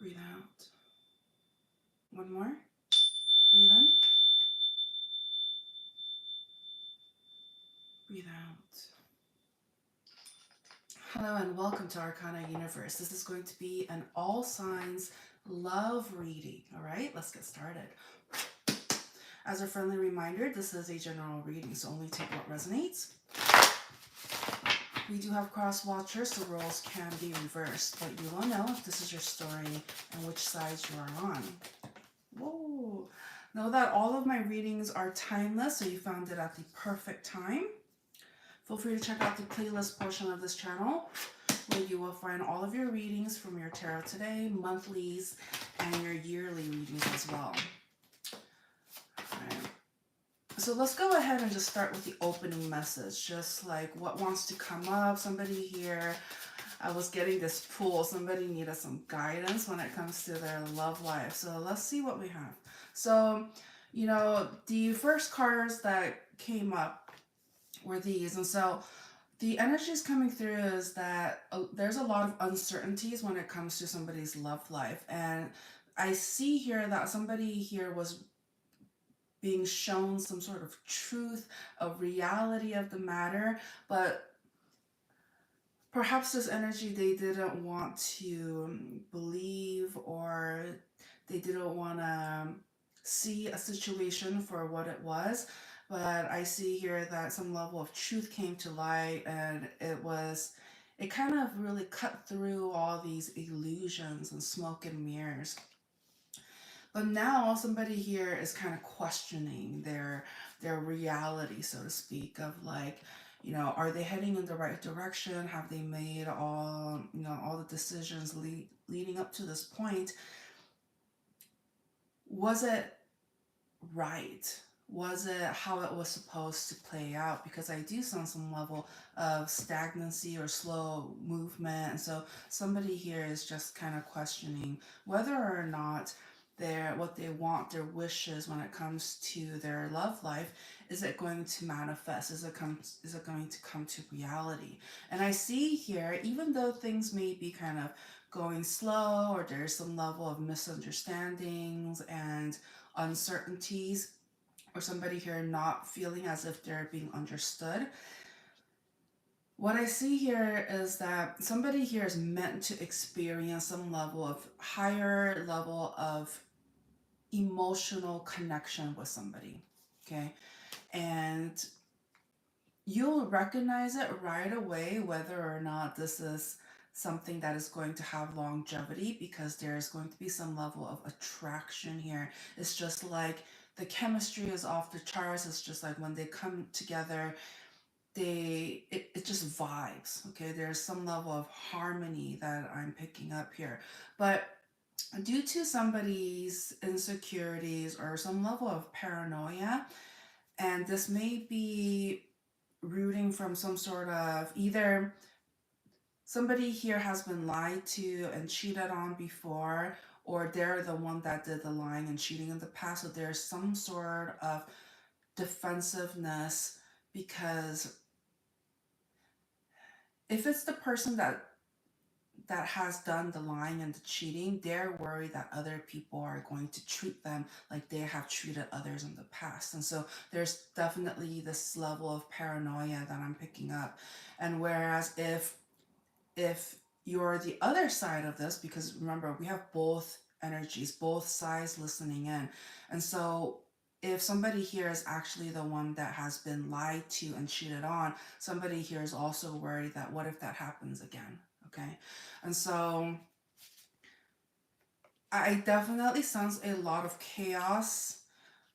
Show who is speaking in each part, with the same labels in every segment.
Speaker 1: Breathe out. One more. Breathe in. Breathe out. Hello and welcome to Arcana Universe. This is going to be an all signs love reading. All right, let's get started. As a friendly reminder, this is a general reading, so only take what resonates. We do have cross watchers, so roles can be reversed, but you will know if this is your story and which side you are on. Whoa! Know that all of my readings are timeless, so you found it at the perfect time. Feel free to check out the playlist portion of this channel, where you will find all of your readings from your tarot today, monthlies, and your yearly readings as well. Alright. So let's go ahead and just start with the opening message, just like what wants to come up. Somebody here, I was getting this pull, somebody needed some guidance when it comes to their love life. So let's see what we have. So, you know, the first cards that came up were these, and so the energies coming through is that there's a lot of uncertainties when it comes to somebody's love life, and I see here that somebody here was being shown some sort of truth, a reality of the matter, but perhaps this energy they didn't want to believe, or they didn't want to see a situation for what it was. But I see here that some level of truth came to light, and it kind of really cut through all these illusions and smoke and mirrors. But now somebody here is kind of questioning their reality, so to speak, of like, you know, are they heading in the right direction? Have they made all, you know, all the decisions leading up to this point? Was it right? Was it how it was supposed to play out? Because I do sense some level of stagnancy or slow movement. And so somebody here is just kind of questioning whether or not what they want, their wishes when it comes to their love life, is it going to manifest? Is it going to come to reality? And I see here, even though things may be kind of going slow, or there's some level of misunderstandings and uncertainties, or somebody here not feeling as if they're being understood, what I see here is that somebody here is meant to experience some level of higher level of emotional connection with somebody. Okay. And you'll recognize it right away whether or not this is something that is going to have longevity, because there's going to be some level of attraction here. It's just like the chemistry is off the charts. It's just like when they come together, it just vibes. Okay, there's some level of harmony that I'm picking up here. But due to somebody's insecurities or some level of paranoia, and this may be rooting from some sort of, either somebody here has been lied to and cheated on before, or they're the one that did the lying and cheating in the past. So there's some sort of defensiveness, because if it's the person that has done the lying and the cheating, they're worried that other people are going to treat them like they have treated others in the past. And so there's definitely this level of paranoia that I'm picking up. And whereas if you're the other side of this, because remember, we have both energies, both sides listening in. And so if somebody here is actually the one that has been lied to and cheated on, somebody here is also worried that what if that happens again? Okay. And so I definitely sense a lot of chaos,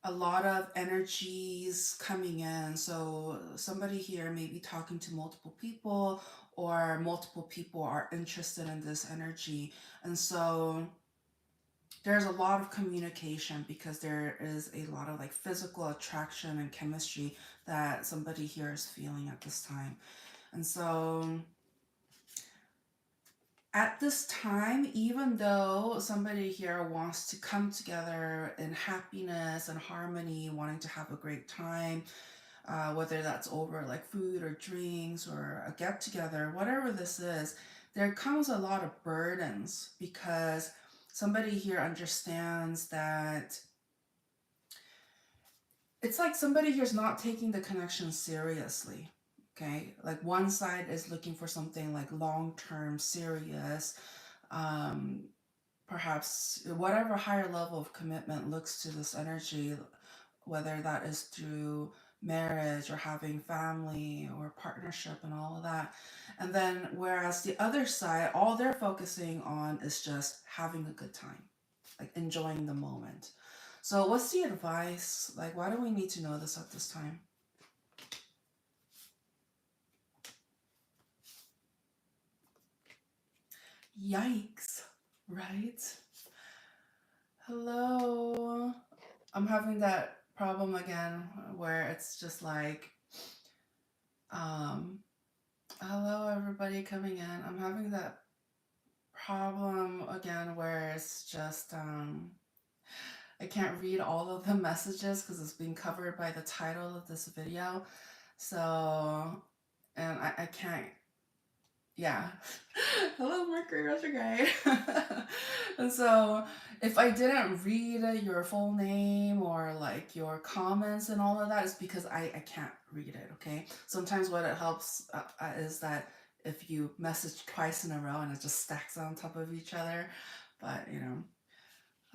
Speaker 1: a lot of energies coming in. So somebody here may be talking to multiple people, or multiple people are interested in this energy. And so there's a lot of communication, because there is a lot of like physical attraction and chemistry that somebody here is feeling at this time. And so at this time, even though somebody here wants to come together in happiness and harmony, wanting to have a great time, whether that's over like food or drinks or a get together, whatever this is, there comes a lot of burdens, because somebody here understands that it's like somebody here's not taking the connection seriously. Okay, like one side is looking for something like long-term, serious, um, perhaps whatever higher level of commitment looks to this energy, whether that is through marriage or having family or partnership and all of that. And then whereas the other side, all they're focusing on is just having a good time, like enjoying the moment. So what's the advice? Like, why do we need to know this at this time? Yikes, right? Hello. I'm having that problem again where it's just like, um, hello everybody coming in. I'm having that problem again where it's just, I can't read all of the messages because it's being covered by the title of this video. So, and I can't, yeah. Hello, Mercury retrograde. And so, if I didn't read your full name or like your comments and all of that, it's because I can't read it, okay? Sometimes what it helps is that if you message twice in a row and it just stacks on top of each other, but you know,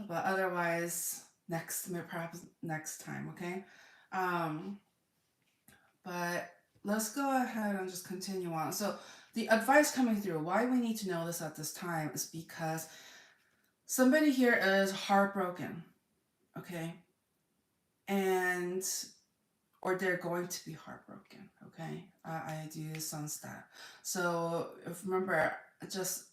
Speaker 1: but otherwise, perhaps next time, okay? Um, but let's go ahead and just continue on. So the advice coming through, why we need to know this at this time is because somebody here is heartbroken, okay? And, or they're going to be heartbroken, okay? I do sense that. So if remember, just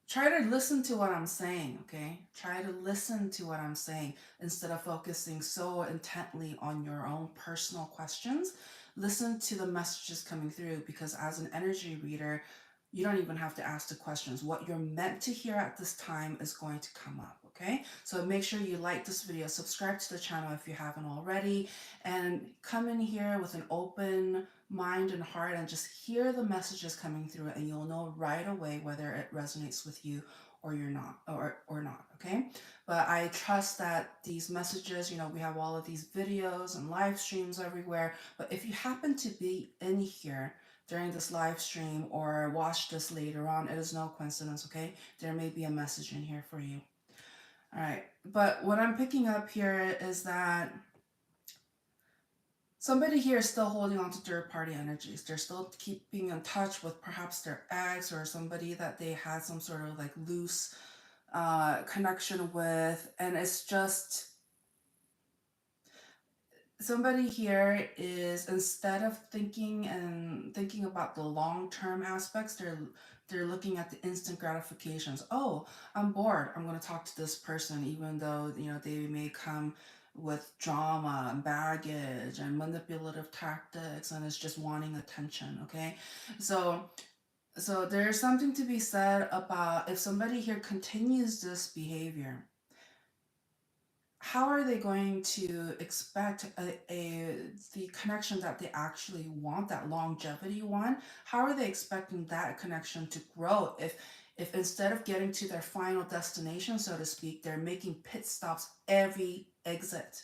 Speaker 1: try to listen to what I'm saying, okay? Try to listen to what I'm saying instead of focusing so intently on your own personal questions. Listen to the messages coming through, because as an energy reader, you don't even have to ask the questions. What you're meant to hear at this time is going to come up, okay? So make sure you like this video, subscribe to the channel if you haven't already, and come in here with an open mind and heart and just hear the messages coming through, and you'll know right away whether it resonates with you or you're not, or not, okay? But I trust that these messages, you know, we have all of these videos and live streams everywhere, but if you happen to be in here during this live stream or watch this later on, it is no coincidence, okay? There may be a message in here for you. All right, but what I'm picking up here is that somebody here is still holding on to third-party energies. They're still keeping in touch with perhaps their ex or somebody that they had some sort of like loose connection with. And it's just, somebody here is, instead of thinking about the long-term aspects, they're looking at the instant gratifications. Oh, I'm bored, I'm going to talk to this person, even though, you know, they may come with drama and baggage and manipulative tactics, and it's just wanting attention, okay? So there's something to be said about, if somebody here continues this behavior, how are they going to expect the connection that they actually want, that longevity one? How are they expecting that connection to grow if instead of getting to their final destination, so to speak, they're making pit stops every exit?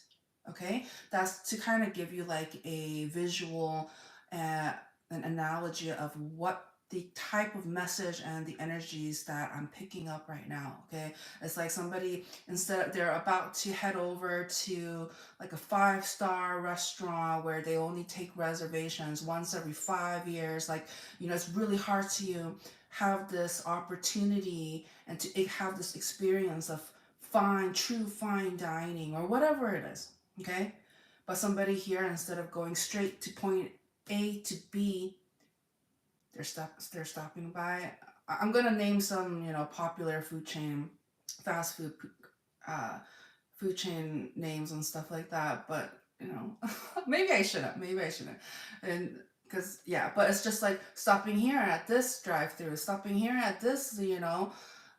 Speaker 1: Okay, that's to kind of give you like a visual, uh, an analogy of what the type of message and the energies that I'm picking up right now. Okay, it's like somebody, instead they're about to head over to like a 5-star restaurant where they only take reservations once every 5 years. Like, you know, it's really hard to have this opportunity and to have this experience of true fine dining or whatever it is, okay? But somebody here, instead of going straight to point A to B, they're stopping by. I'm gonna name some, you know, popular fast food uh, food chain names and stuff like that. But you know, maybe I shouldn't. Maybe I shouldn't. And because yeah, but it's just like stopping here at this drive-through, stopping here at this, you know,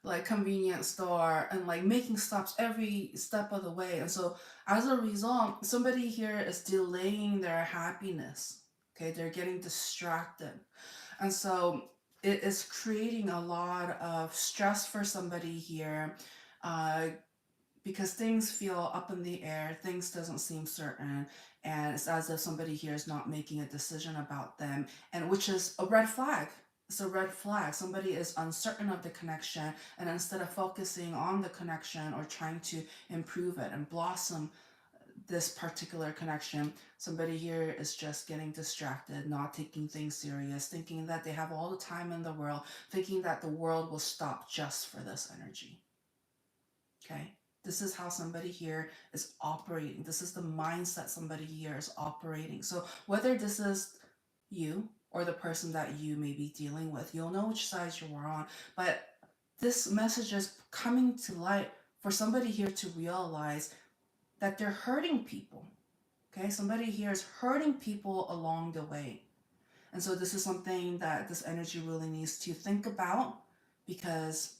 Speaker 1: like convenience store, and like making stops every step of the way. And so as a result, somebody here is delaying their happiness. Okay, they're getting distracted. And so it is creating a lot of stress for somebody here. because things feel up in the air, things doesn't seem certain, and it's as if somebody here is not making a decision about them, and which is a red flag. It's a red flag. Somebody is uncertain of the connection, and instead of focusing on the connection or trying to improve it and blossom this particular connection, somebody here is just getting distracted, not taking things serious, thinking that they have all the time in the world, thinking that the world will stop just for this energy. Okay? This is how somebody here is operating. This is the mindset somebody here is operating. So whether this is you or the person that you may be dealing with, you'll know which side you are on. But this message is coming to light for somebody here to realize that they're hurting people. Okay, somebody here is hurting people along the way. And so this is something that this energy really needs to think about, because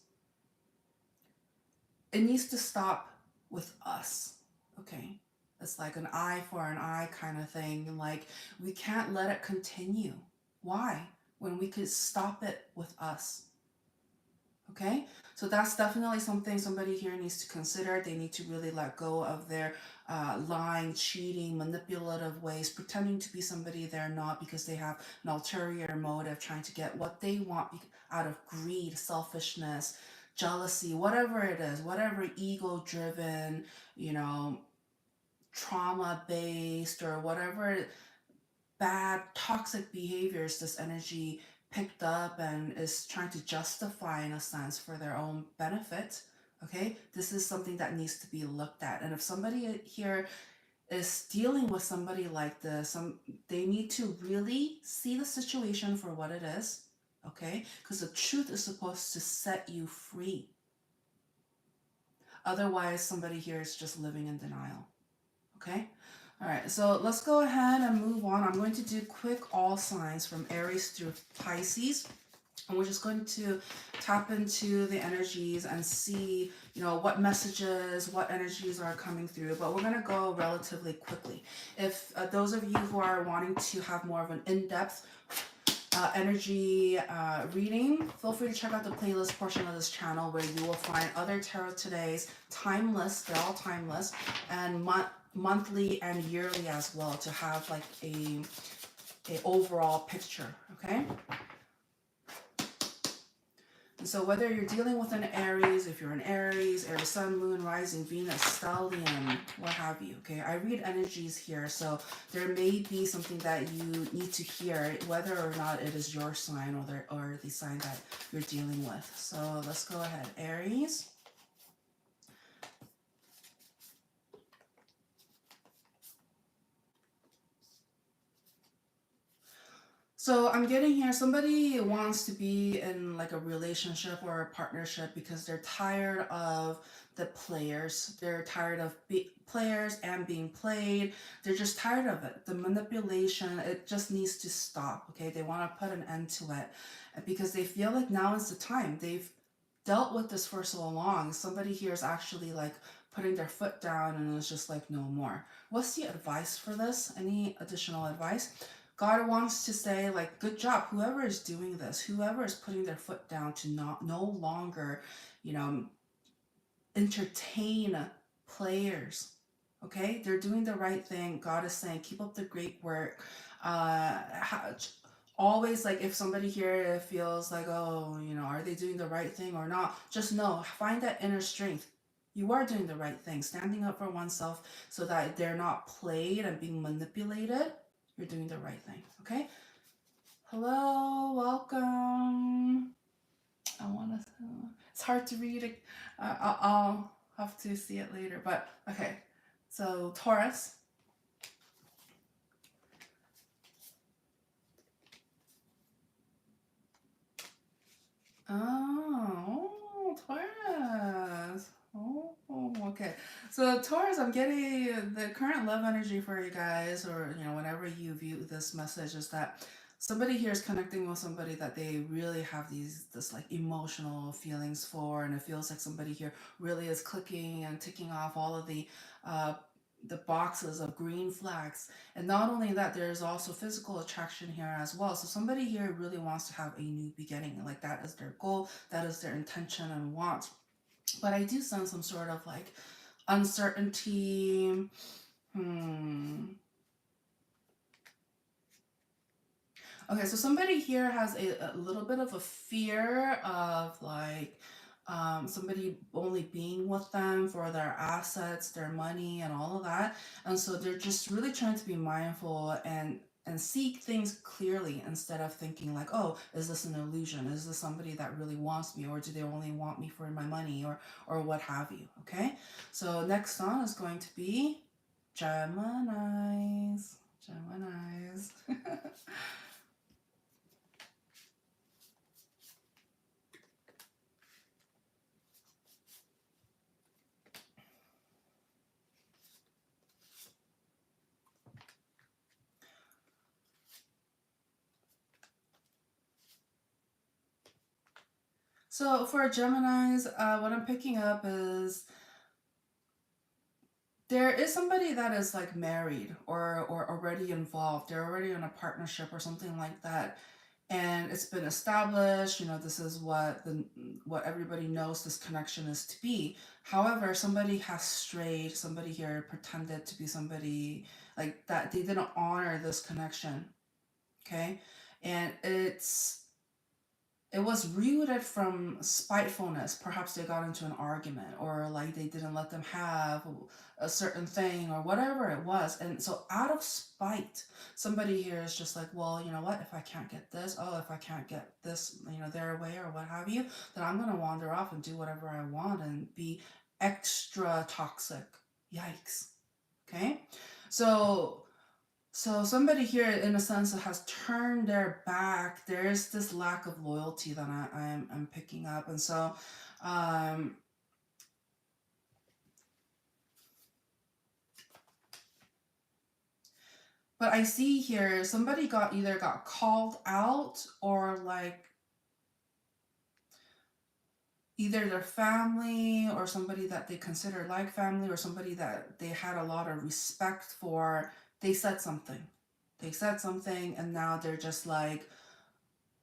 Speaker 1: it needs to stop with us. Okay, it's like an eye for an eye kind of thing. Like, we can't let it continue. Why? When we could stop it with us. Okay, so that's definitely something somebody here needs to consider. They need to really let go of their lying, cheating, manipulative ways, pretending to be somebody they're not because they have an ulterior motive, trying to get what they want out of greed, selfishness, jealousy, whatever it is, whatever ego driven, trauma based, or whatever bad, toxic behaviors this energy picked up and is trying to justify in a sense for their own benefit. Okay, this is something that needs to be looked at. And if somebody here is dealing with somebody like this, they need to really see the situation for what it is. Okay, because the truth is supposed to set you free. Otherwise, somebody here is just living in denial. Okay. All right, so let's go ahead and move on. I'm going to do quick all signs from Aries through Pisces. And we're just going to tap into the energies and see, what messages, what energies are coming through. But we're going to go relatively quickly. If those of you who are wanting to have more of an in-depth energy reading, feel free to check out the playlist portion of this channel, where you will find other tarot todays, timeless, they're all timeless, and monthly and yearly as well, to have like a overall picture. Okay, and so whether you're dealing with an Aries, if you're an Aries sun, moon, rising, Venus, stellium, what have you, okay, I read energies here, so there may be something that you need to hear, whether or not it is your sign or the sign that you're dealing with. So let's go ahead. Aries. So I'm getting here, somebody wants to be in like a relationship or a partnership because they're tired of the players. They're tired of players and being played. They're just tired of it. The manipulation, it just needs to stop, okay? They want to put an end to it because they feel like now is the time. They've dealt with this for so long. Somebody here is actually like putting their foot down and it's just like, no more. What's the advice for this? Any additional advice? God wants to say, like, good job, whoever is doing this, whoever is putting their foot down to no longer, entertain players. Okay, they're doing the right thing. God is saying, keep up the great work. Always, like, if somebody here feels like, oh, are they doing the right thing or not? Just know, find that inner strength. You are doing the right thing, standing up for oneself so that they're not played and being manipulated. You're doing the right thing, okay? Hello, welcome. It's hard to read it. I'll have to see it later, but okay. So, Taurus. Oh, Taurus. Oh, okay. So Taurus, I'm getting the current love energy for you guys, or whenever you view this message, is that somebody here is connecting with somebody that they really have this like emotional feelings for, and it feels like somebody here really is clicking and ticking off all of the boxes of green flags. And not only that, there's also physical attraction here as well. So somebody here really wants to have a new beginning. Like, that is their goal, that is their intention and want. But I do sense some sort of like uncertainty. Hmm. Okay, so somebody here has a little bit of a fear of like somebody only being with them for their assets, their money, and all of that. And so they're just really trying to be mindful and seek things clearly instead of thinking like, oh, is this an illusion? Is this somebody that really wants me, or do they only want me for my money, or what have you? Okay, so next on is going to be Geminis. Geminis. So for Geminis, what I'm picking up is there is somebody that is like married or already involved. They're already in a partnership or something like that, and it's been established. You know, this is what everybody knows this connection is to be. However, somebody has strayed. Somebody here pretended to be somebody like that. They didn't honor this connection. Okay, and it was rooted from spitefulness. Perhaps they got into an argument, or like they didn't let them have a certain thing, or whatever it was. And so, out of spite, somebody here is just like, well, you know what? If I can't get this, oh, if I can't get this, their way, or what have you, then I'm going to wander off and do whatever I want and be extra toxic. Yikes. Okay. So so somebody here, in a sense, has turned their back. There's this lack of loyalty that I'm picking up, and so, um, but I see here somebody got called out, or like either their family or somebody that they consider like family or somebody that they had a lot of respect for. They said something. They said something, and now they're just like,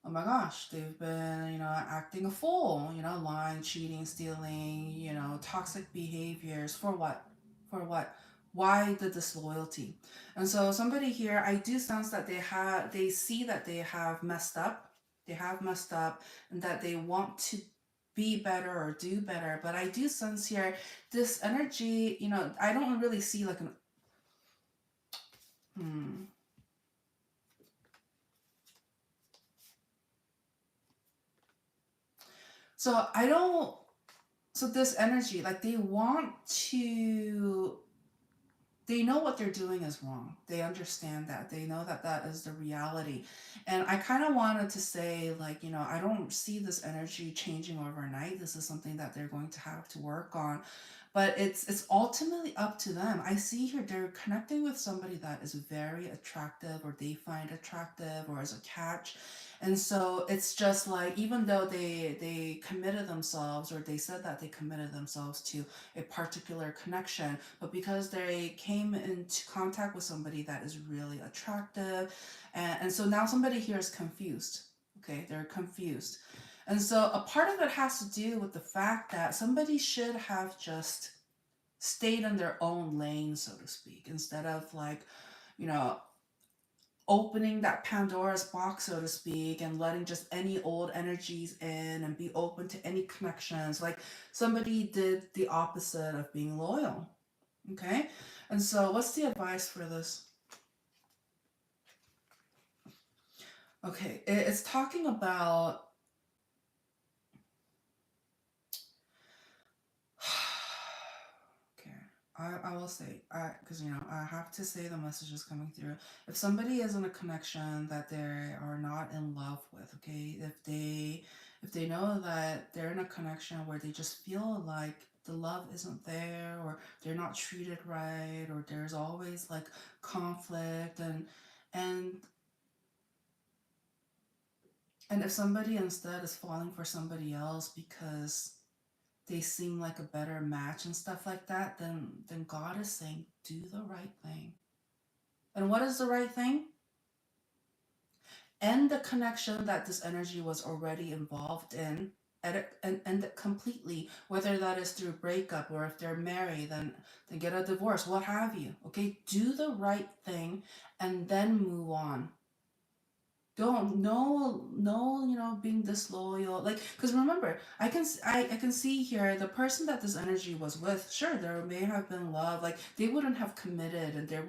Speaker 1: oh my gosh, they've been, acting a fool, lying, cheating, stealing, toxic behaviors. For what? For what? Why the disloyalty? And so somebody here, I do sense that they see that they have messed up. They have messed up, and that they want to be better or do better. But I do sense here this energy, I don't really see like an, hmm. So I don't, so this energy, like they know what they're doing is wrong. They understand that. They know that that is the reality. And I kind of wanted to say, like, I don't see this energy changing overnight. This is something that they're going to have to work on. But it's ultimately up to them. I see here they're connecting with somebody that is very attractive, or they find attractive, or as a catch. And so it's just like, even though they committed themselves, or they said that they committed themselves to a particular connection, but because they came into contact with somebody that is really attractive, and so now somebody here is confused. Okay, they're confused. And so a part of it has to do with the fact that somebody should have just stayed in their own lane, so to speak, instead of like, you know, opening that Pandora's box, so to speak, and letting just any old energies in and be open to any connections. Like somebody did the opposite of being loyal. Okay. And so, what's the advice for this? Okay. It's talking about. Okay. I will say, because I have to say the message is coming through. If somebody is in a connection that they are not in love with, okay, if they know that they're in a connection where they just feel like the love isn't there, or they're not treated right, or there's always like conflict, and and if somebody instead is falling for somebody else because they seem like a better match and stuff like that, then God is saying, do the right thing. And what is the right thing? End the connection that this energy was already involved in, end it completely, whether that is through breakup, or if they're married, then get a divorce, what have you. Okay, do the right thing and then move on. Don't being disloyal, like, because remember, I can see here the person that this energy was with. Sure, there may have been love, like they wouldn't have committed, and they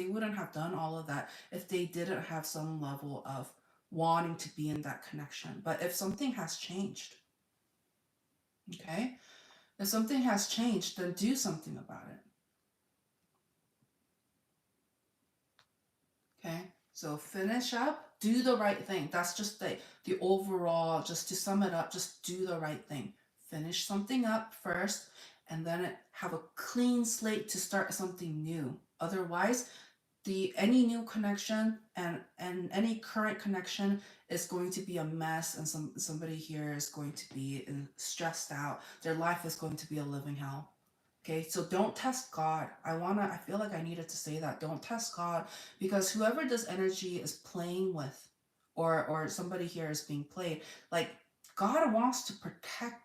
Speaker 1: wouldn't have done all of that if they didn't have some level of wanting to be in that connection. But if something has changed, okay, if something has changed, then do something about it. Okay, so finish up, do the right thing. That's just the overall, just to sum it up, just do the right thing. Finish something up first, and then have a clean slate to start something new. Otherwise, any new connection and any current connection is going to be a mess, and somebody here is going to be stressed out. Their life is going to be a living hell. Okay, so don't test God. I feel like I needed to say that. Don't test God, because whoever this energy is playing with, or somebody here is being played, like, God wants to protect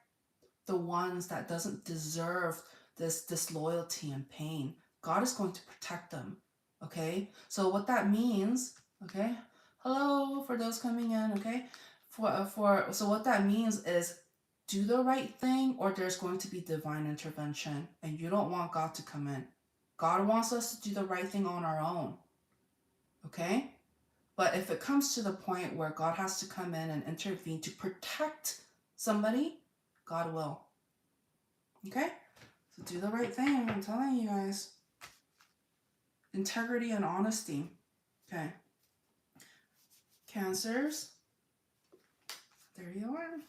Speaker 1: the ones that doesn't deserve this disloyalty and pain. God is going to protect them. Okay, so what that means, okay, hello for those coming in, okay, so what that means is, do the right thing, or there's going to be divine intervention, and you don't want God to come in. God wants us to do the right thing on our own. Okay? But if it comes to the point where God has to come in and intervene to protect somebody, God will. Okay? So do the right thing, I'm telling you guys. Integrity and honesty. Okay. Cancers. There you are.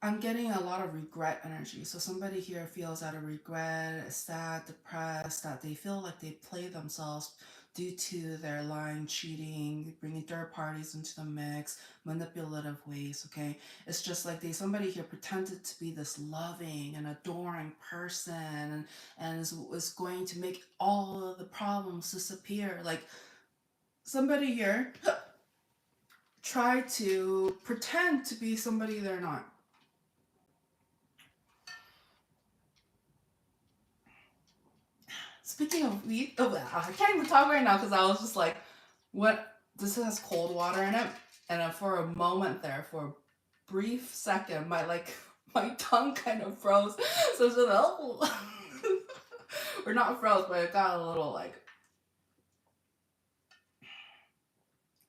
Speaker 1: I'm getting a lot of regret energy. So somebody here feels out of regret, sad, depressed, that they feel like they play themselves due to their lying, cheating, bringing third parties into the mix, manipulative ways, okay? It's just like somebody here pretended to be this loving and adoring person, and is going to make all of the problems disappear. Like, somebody here tried to pretend to be somebody they're not. Speaking of weed, I can't even talk right now because I was just like, what? This has cold water in it, and for a moment there, for a brief second, my tongue kind of froze. So it's just, oh, or not froze, but it got a little like.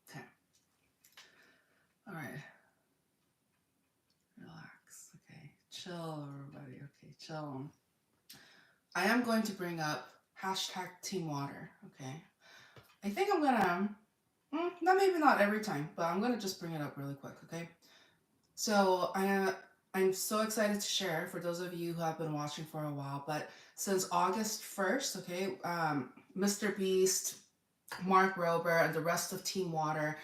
Speaker 1: Okay. All right. Relax. Okay. Chill, everybody. Okay, chill. I am going to bring up hashtag Team Water. Okay. I think I'm gonna. Maybe not every time, but I'm gonna just bring it up really quick, okay? So I'm so excited to share for those of you who have been watching for a while, but since August 1st, okay, Mr. Beast, Mark Rober, and the rest of Team Water,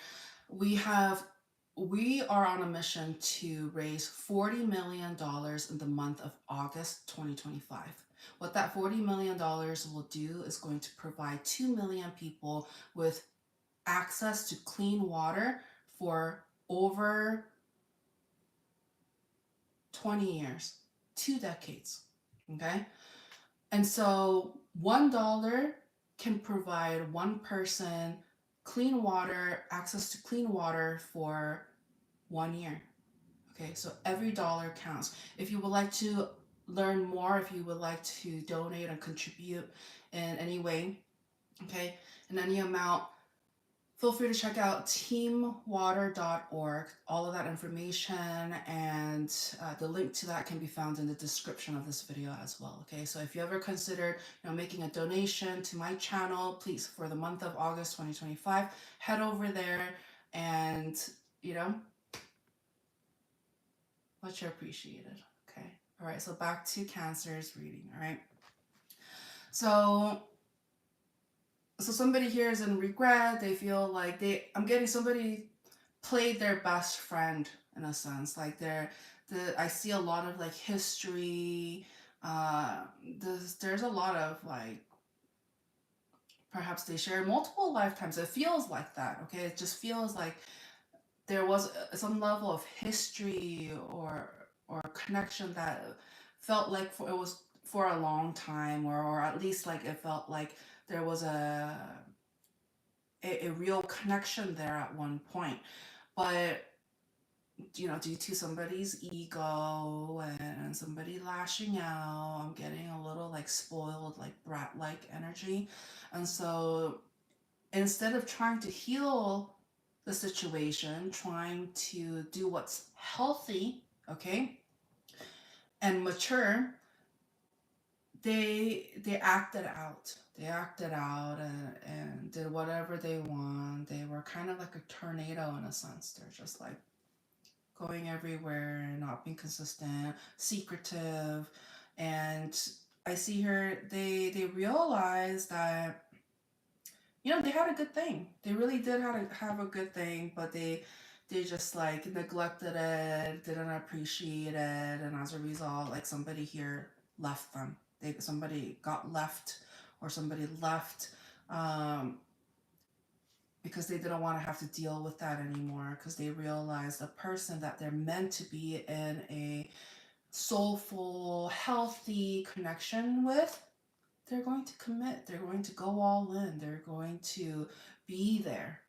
Speaker 1: we are on a mission to raise $40 million in the month of August 2025. What that $40 million will do is going to provide 2 million people with access to clean water for over 20 years, 2 decades, okay? And so $1 can provide one person clean water, access to clean water for 1 year. Okay, so every dollar counts. If you would like to learn more, if you would like to donate and contribute in any way, okay, in any amount, feel free to check out teamwater.org. All of that information and the link to that can be found in the description of this video as well. Okay, so if you ever considered making a donation to my channel, please, for the month of August 2025, head over there and much appreciated. Okay, all right, so back to Cancer's reading. All right, so So somebody here is in regret. They feel like I'm getting somebody played their best friend in a sense. Like I see a lot of like history. Uh, there's a lot of like perhaps they shared multiple lifetimes. It feels like that. Okay, it just feels like there was some level of history or connection that felt like it was for a long time, or at least like it felt like there was a real connection there at one point. But due to somebody's ego and somebody lashing out, I'm getting a little like spoiled, like brat like energy. And so instead of trying to heal the situation, trying to do what's healthy, okay, and mature, they acted out. They acted out and did whatever they want. They were kind of like a tornado in a sense. They're just like going everywhere, not being consistent, secretive. And I see her, they realize that they had a good thing. They really did have a good thing, but they just like neglected it, didn't appreciate it, and as a result, like somebody here left them. Somebody got left, or somebody left, um, because they didn't want to have to deal with that anymore. Because they realized the person that they're meant to be in a soulful, healthy connection with, they're going to commit. They're going to go all in. They're going to be there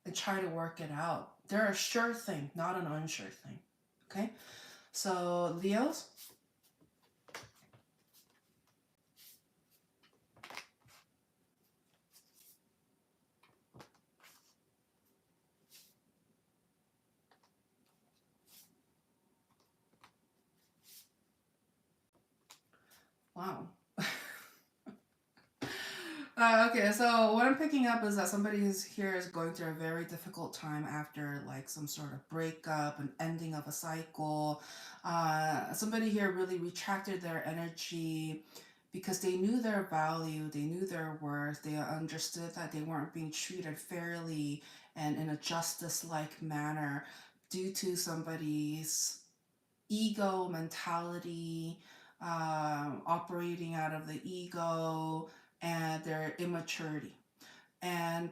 Speaker 1: and try to work it out. They're a sure thing, not an unsure thing. Okay? So, Leos, wow. Okay, so what I'm picking up is that somebody who's here is going through a very difficult time after like some sort of breakup, an ending of a cycle. Somebody here really retracted their energy because they knew their value, they knew their worth, they understood that they weren't being treated fairly and in a justice like manner due to somebody's ego mentality, operating out of the ego and their immaturity. And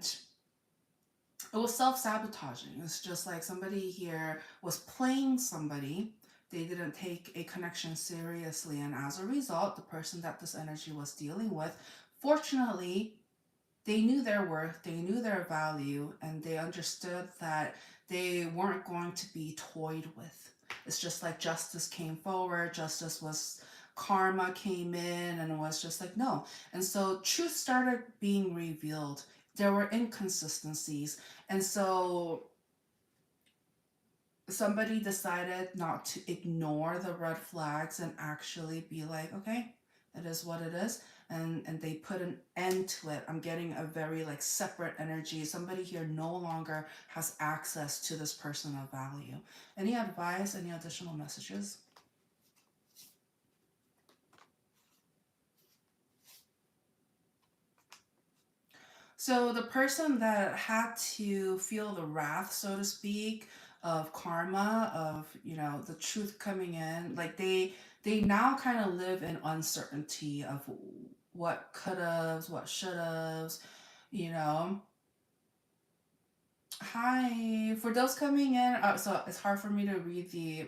Speaker 1: it was self sabotaging. It's just like somebody here was playing somebody. They didn't take a connection seriously. And as a result, the person that this energy was dealing with, fortunately, they knew their worth, they knew their value, and they understood that they weren't going to be toyed with. It's just like justice came forward, justice was, karma came in, and it was just like, no. And so truth started being revealed. There were inconsistencies. And so somebody decided not to ignore the red flags and actually be like, okay, it is what it is. And they put an end to it. I'm getting a very like separate energy. Somebody here no longer has access to this person of value. Any advice, any additional messages? So the person that had to feel the wrath, so to speak, of karma, of the truth coming in, like they now kind of live in uncertainty of what could haves, what should haves, you know. Hi, for those coming in, so it's hard for me to read the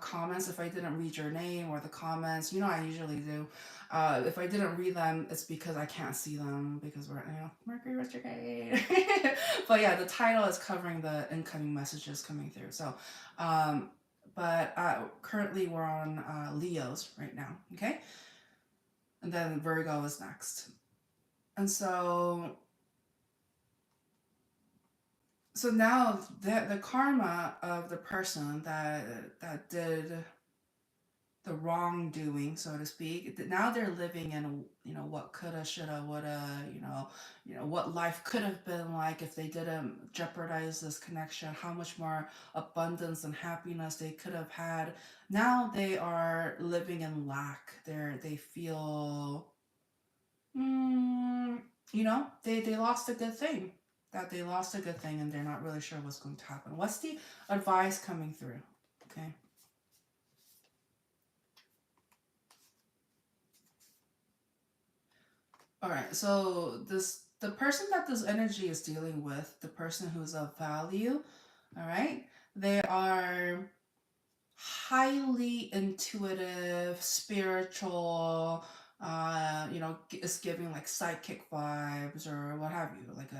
Speaker 1: comments if I didn't read your name or the comments. I usually do. If I didn't read them, it's because I can't see them because we're Mercury retrograde. But yeah, the title is covering the incoming messages coming through. So, um, but currently we're on Leos right now. Okay, and then Virgo is next, and so now the karma of the person that did the wrongdoing, so to speak, now they're living in what coulda, shoulda, woulda, what life could have been like if they didn't jeopardize this connection, how much more abundance and happiness they could have had. Now they are living in lack. They feel you know, they lost a good thing. That they lost a good thing and they're not really sure what's going to happen. What's the advice coming through? Okay. All right. So the person that this energy is dealing with, the person who's of value, all right, they are highly intuitive, spiritual, you know, is giving like psychic vibes or what have you. Like,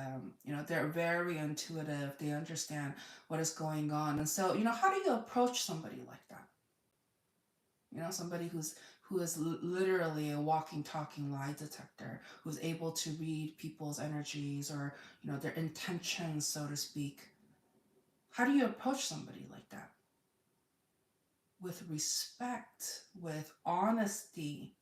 Speaker 1: you know, they're very intuitive. They understand what is going on. And so, you know, how do you approach somebody like that? You know, somebody who is literally a walking, talking lie detector, who's able to read people's energies or, you know, their intentions, so to speak. How do you approach somebody like that? With respect, with honesty,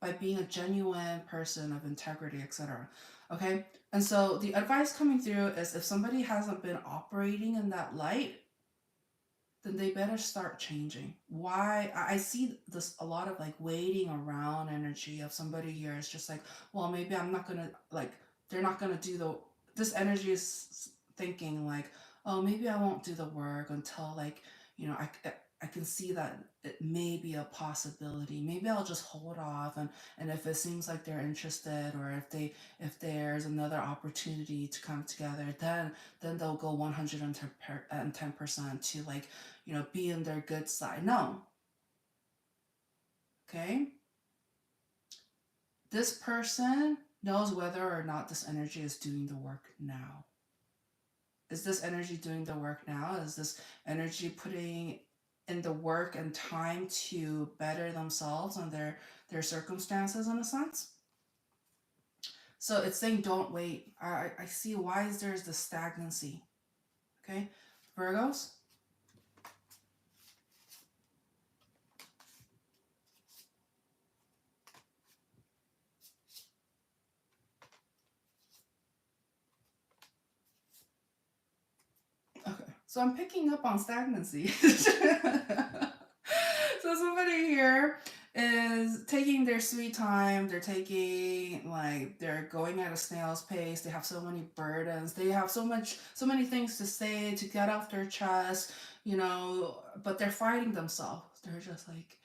Speaker 1: by being a genuine person of integrity, etc. Okay? And so the advice coming through is if somebody hasn't been operating in that light, then they better start changing. Why? I see this a lot of like waiting around energy of somebody here is just like, well, maybe I'm not gonna like, they're not gonna do the, this energy is thinking like, oh, maybe I won't do the work until like, you know, I can see that it may be a possibility. Maybe I'll just hold off, and if it seems like they're interested, or if there's another opportunity to come together, then they'll go 110% to like, you know, be in their good side. No. Okay? This person knows whether or not this energy is doing the work now. Is this energy doing the work now? Is this energy putting in the work and time to better themselves and their circumstances in a sense? So it's saying don't wait. I see why is there's the stagnancy. Okay? Virgos? Okay. So I'm picking up on stagnancy. So somebody here is taking their sweet time. They're taking like they're going at a snail's pace. They have so many burdens. They have so many things to say to get off their chest, you know, but they're fighting themselves. They're just like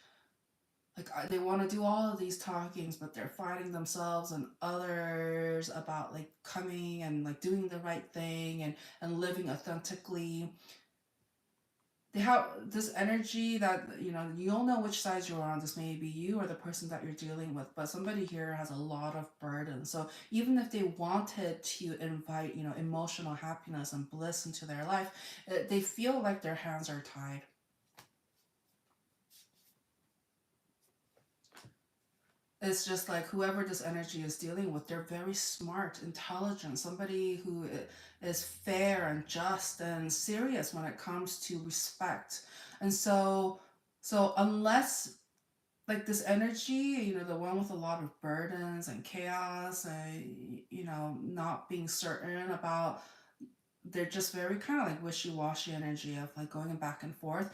Speaker 1: they want to do all of these talkings, but they're fighting themselves and others about like coming and like doing the right thing and living authentically. They have this energy that, you know, you'll know which side you're on. This may be you or the person that you're dealing with, but somebody here has a lot of burden. So even if they wanted to invite, you know, emotional happiness and bliss into their life, they feel like their hands are tied. It's just like whoever this energy is dealing with, they're very smart, intelligent, somebody who is fair and just and serious when it comes to respect. And so unless like this energy, you know, the one with a lot of burdens and chaos and, you know, not being certain about, they're just very kind of like wishy-washy energy of like going back and forth.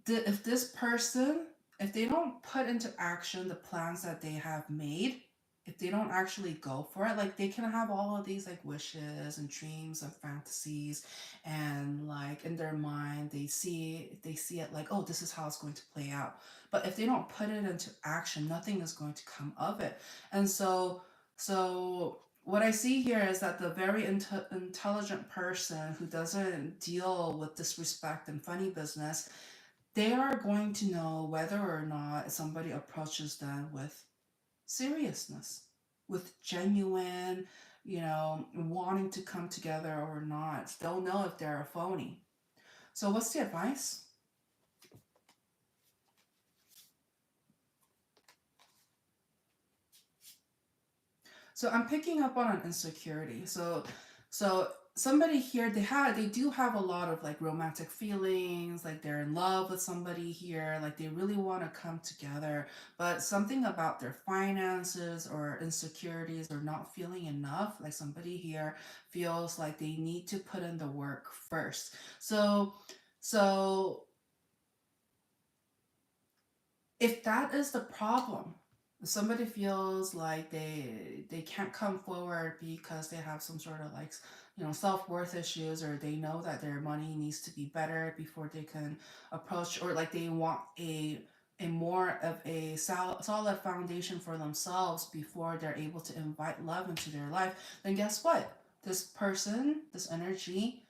Speaker 1: If this person, if they don't put into action the plans that they have made, if they don't actually go for it, like they can have all of these like wishes and dreams and fantasies, and like in their mind they see it like, oh, this is how it's going to play out. But if they don't put it into action, nothing is going to come of it. And so what I see here is that the very intelligent person who doesn't deal with disrespect and funny business, they are going to know whether or not somebody approaches them with seriousness, with genuine, you know, wanting to come together or not. They'll know if they're a phony. So, what's the advice? So I'm picking up on an insecurity. So somebody here, they do have a lot of like romantic feelings, like they're in love with somebody here, like they really want to come together, but something about their finances or insecurities or not feeling enough, like somebody here feels like they need to put in the work first. So if that is the problem, Somebody feels like they can't come forward because they have some sort of like, you know, self-worth issues, or they know that their money needs to be better before they can approach, or like they want a more of a solid foundation for themselves before they're able to invite love into their life. Then guess what, this person, this energy,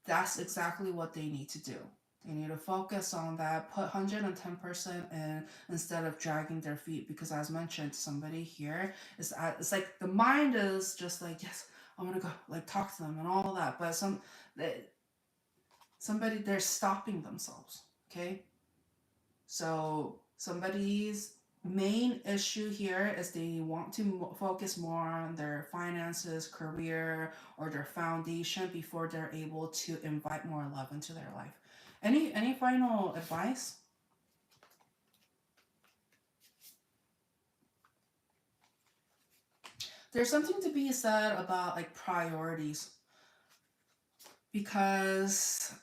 Speaker 1: that's exactly what they need to do. They need to focus on that, put 110% in instead of dragging their feet. Because as mentioned, somebody here is at, it's like the mind is just like, yes, I want to go, like talk to them and all that. But somebody, they're stopping themselves. Okay. So somebody's main issue here is they want to focus more on their finances, career, or their foundation before they're able to invite more love into their life. Any final advice? There's something to be said about like priorities, because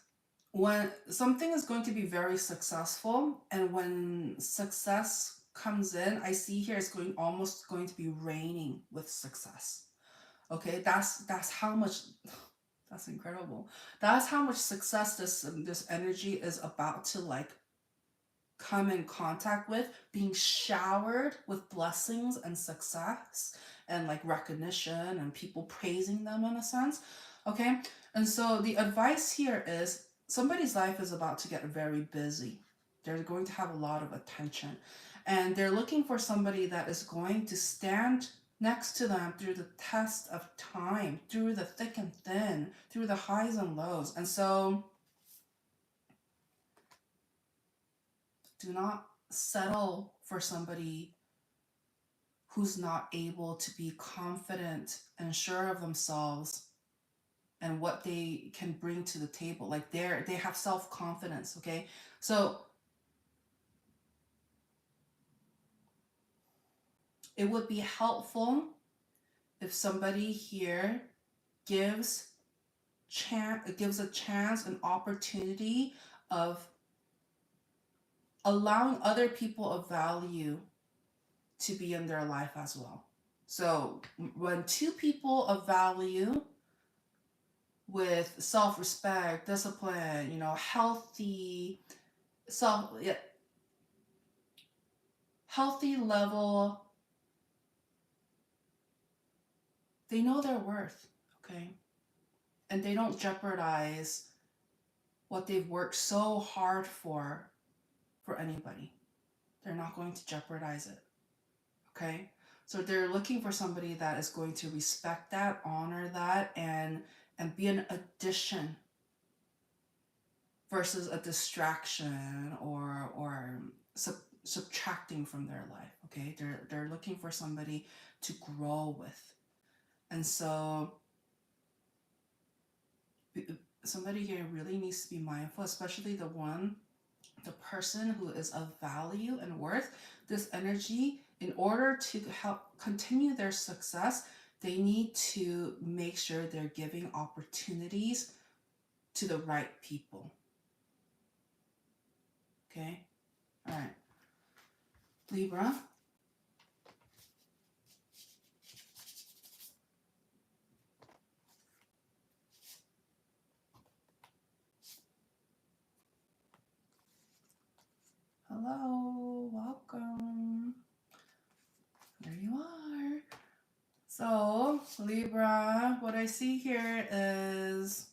Speaker 1: when something is going to be very successful, and when success comes in, I see here it's going to be raining with success. Okay, that's how much, that's incredible. That's how much success this energy is about to like come in contact with, being showered with blessings and success and like recognition and people praising them in a sense. Okay, and so the advice here is somebody's life is about to get very busy. They're going to have a lot of attention, and they're looking for somebody that is going to stand next to them through the test of time, through the thick and thin, through the highs and lows. And so do not settle for somebody who's not able to be confident and sure of themselves and what they can bring to the table. Like they have self-confidence. Okay, so it would be helpful if somebody here gives gives a chance, an opportunity of allowing other people of value to be in their life as well. So when two people of value with self-respect, discipline, you know, healthy self, yeah, healthy level, they know their worth, okay? And they don't jeopardize what they've worked so hard for anybody. They're not going to jeopardize it, okay? So they're looking for somebody that is going to respect that, honor that, and be an addition versus a distraction or subtracting from their life. Okay, they're looking for somebody to grow with, and so somebody here really needs to be mindful, especially the person who is of value and worth. This energy, in order to help continue their success, they need to make sure they're giving opportunities to the right people. Okay, all right, Libra. Hello, welcome. There you are. So, Libra, what I see here is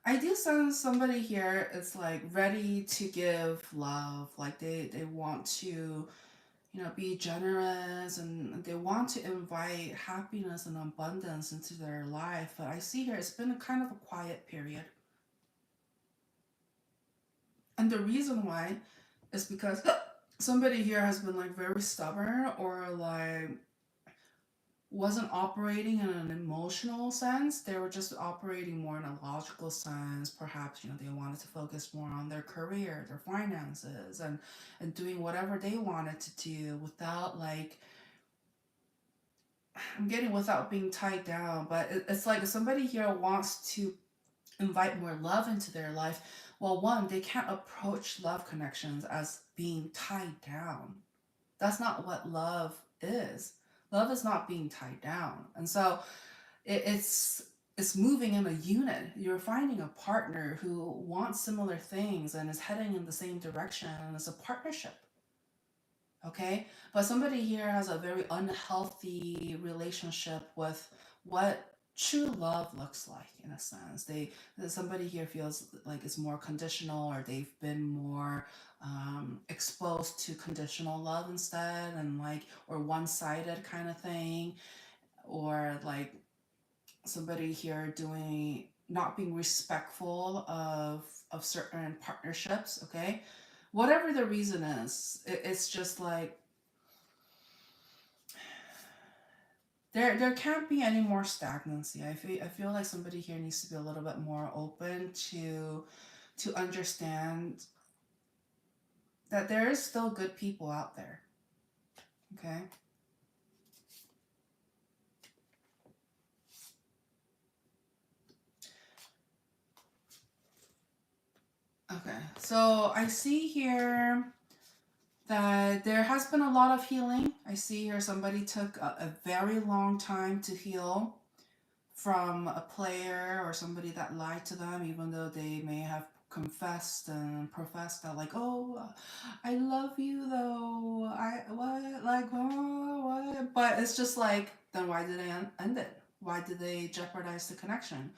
Speaker 1: I do sense somebody here is like ready to give love. Like they want to, you know, be generous, and they want to invite happiness and abundance into their life. But I see here it's been a kind of a quiet period. And the reason why is because somebody here has been like very stubborn, or like wasn't operating in an emotional sense. They were just operating more in a logical sense. Perhaps, you know, they wanted to focus more on their career, their finances, and doing whatever they wanted to do without like, I'm getting without being tied down. But it's like somebody here wants to invite more love into their life. Well, one, they can't approach love connections as being tied down. That's not what love is. Love is not being tied down. And so it's moving in a unit. You're finding a partner who wants similar things and is heading in the same direction, and it's a partnership. Okay, but somebody here has a very unhealthy relationship with what true love looks like. In a sense, somebody here feels like it's more conditional, or they've been more exposed to conditional love instead, and like, or one-sided kind of thing, or like somebody here doing, not being respectful of certain partnerships. Okay, whatever the reason is, it's just like there can't be any more stagnancy. I feel like somebody here needs to be a little bit more open to understand that there is still good people out there. Okay. Okay. So I see here that there has been a lot of healing. I see here somebody took a very long time to heal from a player or somebody that lied to them, even though they may have confessed and professed that, like, oh, I love you though. I what like oh, what? But it's just like, then why did they end it? Why did they jeopardize the connection?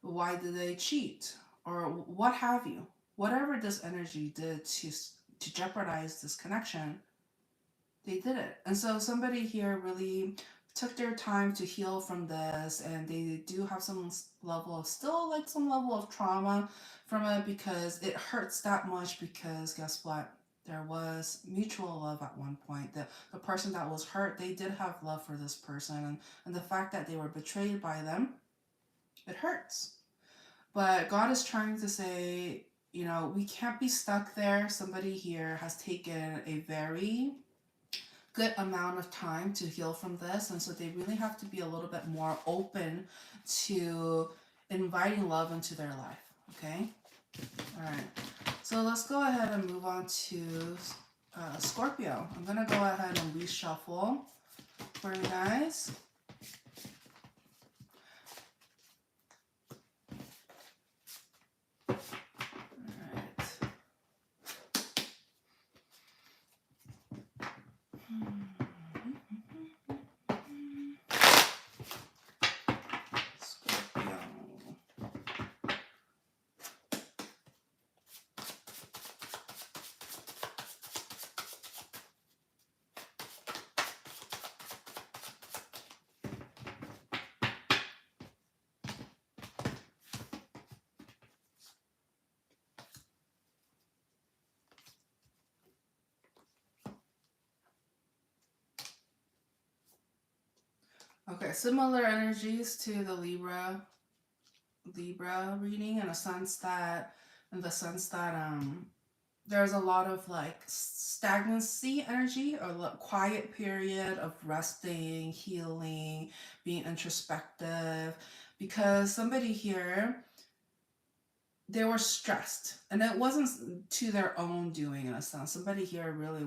Speaker 1: Why did they cheat or what have you? Whatever this energy did to jeopardize this connection, they did it. And so somebody here really took their time to heal from this, and they do have some level of, still like some level of trauma from it, because it hurts that much, because guess what? There was mutual love at one point. The person that was hurt, they did have love for this person, and the fact that they were betrayed by them, it hurts. But God is trying to say, we can't be stuck there. Somebody here has taken a very good amount of time to heal from this, and so they really have to be a little bit more open to inviting love into their life. Okay. All right, so let's go ahead and move on to Scorpio. I'm gonna go ahead and reshuffle for you guys. All right. Scorpio. Okay, similar energies to the Libra reading, in the sense that there's a lot of like stagnancy energy, or quiet period of resting, healing, being introspective, because somebody here, they were stressed, and it wasn't to their own doing. In a sense, somebody here really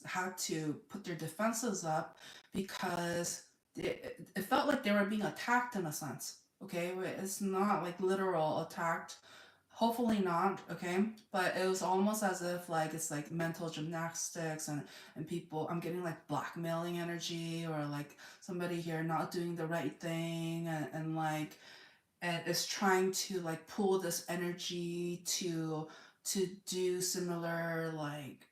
Speaker 1: had to put their defenses up, because it felt like they were being attacked in a sense. Okay, it's not like literal attacked, hopefully not. Okay, but it was almost as if like it's like mental gymnastics, and people, I'm getting like blackmailing energy, or like somebody here not doing the right thing, and like, and is trying to like pull this energy to do similar like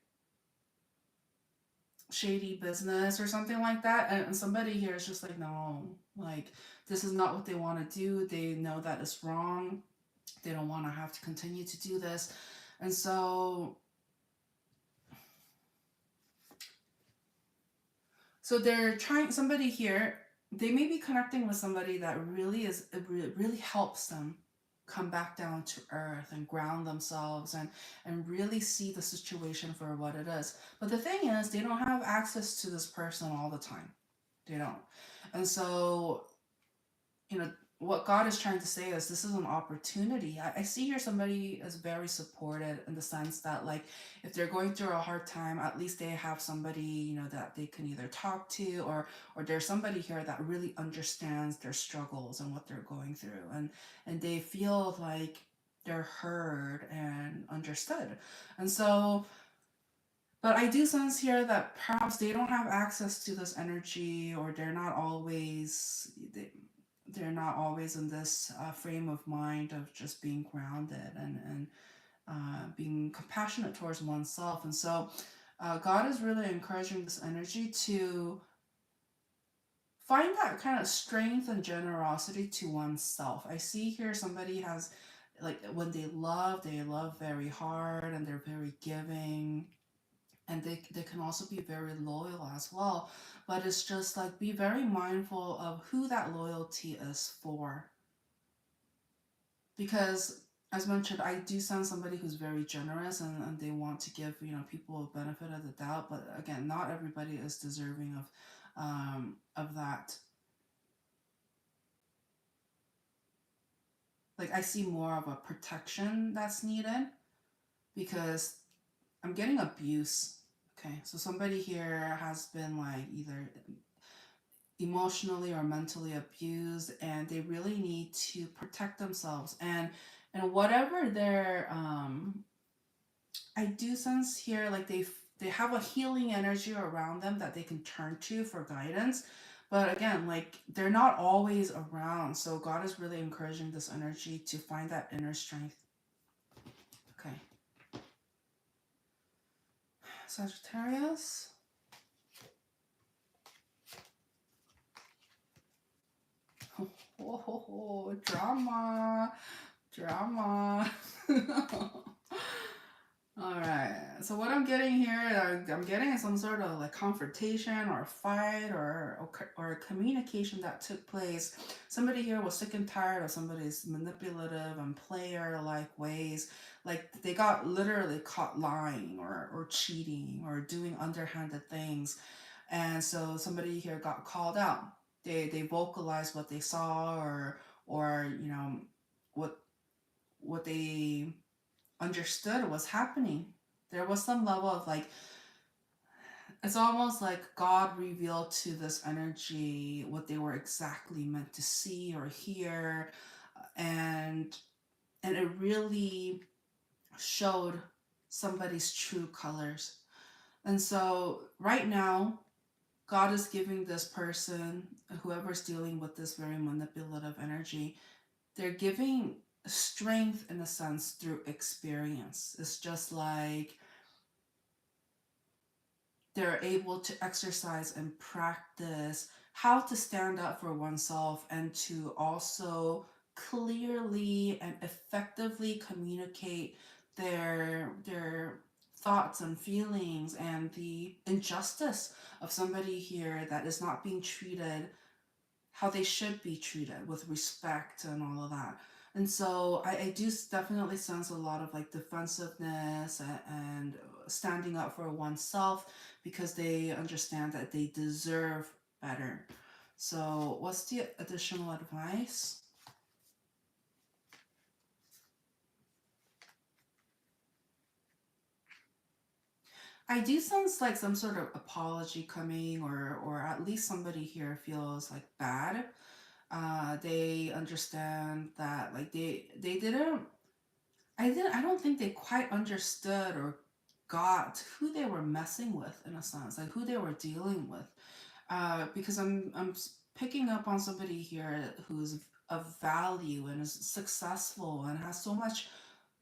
Speaker 1: shady business or something like that, and somebody here is just like, no, like, this is not what they want to do. They know that it's wrong. They don't want to have to continue to do this. And so they're trying, somebody here, they may be connecting with somebody that really really helps them come back down to earth and ground themselves, and really see the situation for what it is. But the thing is, they don't have access to this person all the time. They don't. And so, you know, what God is trying to say is this is an opportunity. I see here somebody is very supported in the sense that, like, if they're going through a hard time, at least they have somebody, that they can either talk to, or there's somebody here that really understands their struggles and what they're going through, and they feel like they're heard and understood. And so, but I do sense here that perhaps they don't have access to this energy, or they're not always in this frame of mind of just being grounded and being compassionate towards oneself. And so God is really encouraging this energy to find that kind of strength and generosity to oneself. I see here somebody has, like, when they love very hard, and they're very giving, and they can also be very loyal as well. But it's just like, be very mindful of who that loyalty is for, because, as mentioned, I do sense somebody who's very generous, and they want to give, people a benefit of the doubt. But again, not everybody is deserving of that. Like, I see more of a protection that's needed, because I'm getting abuse. Okay, so somebody here has been, like, either emotionally or mentally abused, and they really need to protect themselves, and whatever their I do sense here, like, they have a healing energy around them that they can turn to for guidance. But again, like, they're not always around, so God is really encouraging this energy to find that inner strength. Okay, Sagittarius. Oh, drama, drama. All right. So what I'm getting here, I'm getting some sort of, like, confrontation or fight, or a communication that took place. Somebody here was sick and tired of somebody's manipulative and player-like ways. Like, they got literally caught lying, or cheating, or doing underhanded things, and so somebody here got called out. They vocalized what they saw, or what what they understood was happening. There was some level of, like, it's almost like God revealed to this energy what they were exactly meant to see or hear, and it really showed somebody's true colors. And so right now, God is giving this person, whoever's dealing with this very manipulative energy, they're giving strength, in a sense, through experience. It's just like they're able to exercise and practice how to stand up for oneself, and to also clearly and effectively communicate their thoughts and feelings, and the injustice of somebody here that is not being treated how they should be treated, with respect and all of that. And so I do definitely sense a lot of, like, defensiveness, and standing up for oneself, because they understand that they deserve better. So what's the additional advice? I do sense, like, some sort of apology coming, or at least somebody here feels, like, bad. They understand that, like, they didn't I don't think they quite understood or got who they were messing with, in a sense, like, who they were dealing with. Because I'm picking up on somebody here who's of value, and is successful, and has so much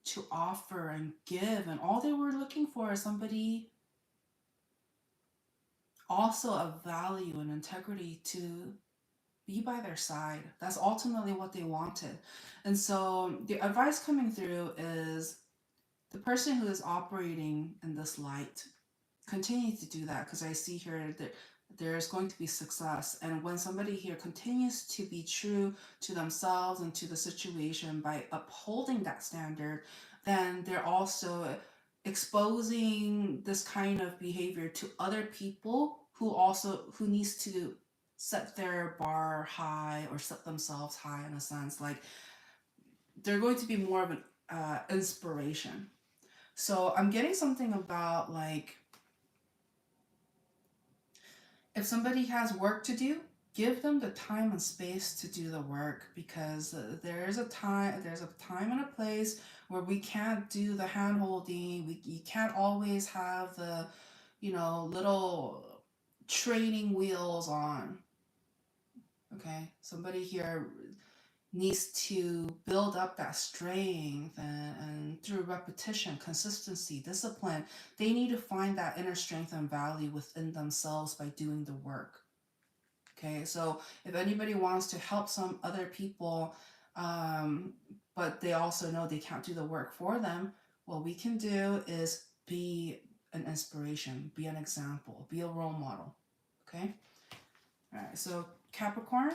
Speaker 1: to offer and give, and all they were looking for is somebody also of value and integrity to be by their side. That's ultimately what they wanted. And so the advice coming through is, the person who is operating in this light, continue to do that, because I see here that there's going to be success. And when somebody here continues to be true to themselves and to the situation by upholding that standard, then they're also exposing this kind of behavior to other people who needs to set their bar high or set themselves high in a sense. Like they're going to be more of an inspiration. So I'm getting something about like if somebody has work to do, give them the time and space to do the work because there's a time and a place where we can't do the hand holding. You can't always have the, little training wheels on. Okay, somebody here needs to build up that strength and through repetition, consistency, discipline, they need to find that inner strength and value within themselves by doing the work. Okay, so if anybody wants to help some other people, um, but they also know they can't do the work for them, what we can do is be an inspiration, be an example, be a role model. Okay, all right, so Capricorn.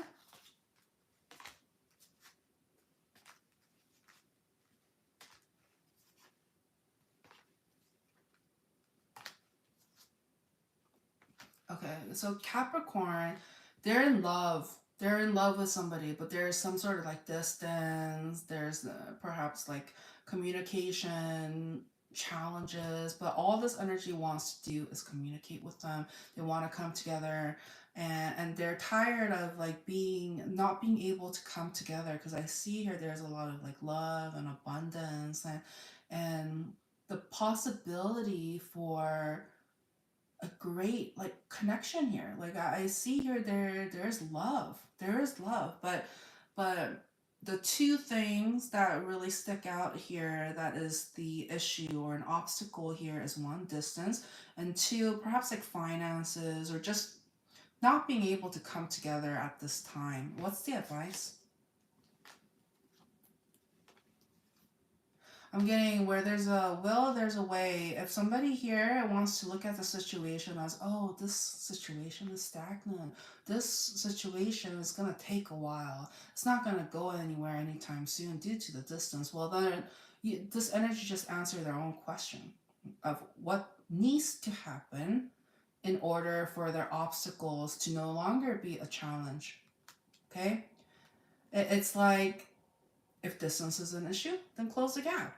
Speaker 1: Okay, so Capricorn, they're in love. They're in love with somebody, but there's some sort of like distance. There's perhaps like communication challenges, but all this energy wants to do is communicate with them. They want to come together, and they're tired of like not being able to come together because I see here there's a lot of like love and abundance and the possibility for a great like connection here. Like I see here there's love. There is love, but the two things that really stick out here that is the issue or an obstacle here is one, distance, and two, perhaps like finances or just not being able to come together at this time. What's the advice? I'm getting where there's a will, there's a way. If somebody here wants to look at the situation as, oh, this situation is stagnant, this situation is going to take a while, it's not going to go anywhere anytime soon due to the distance, well, then this energy just answer their own question of what needs to happen in order for their obstacles to no longer be a challenge. Okay? It's like if distance is an issue, then close the gap,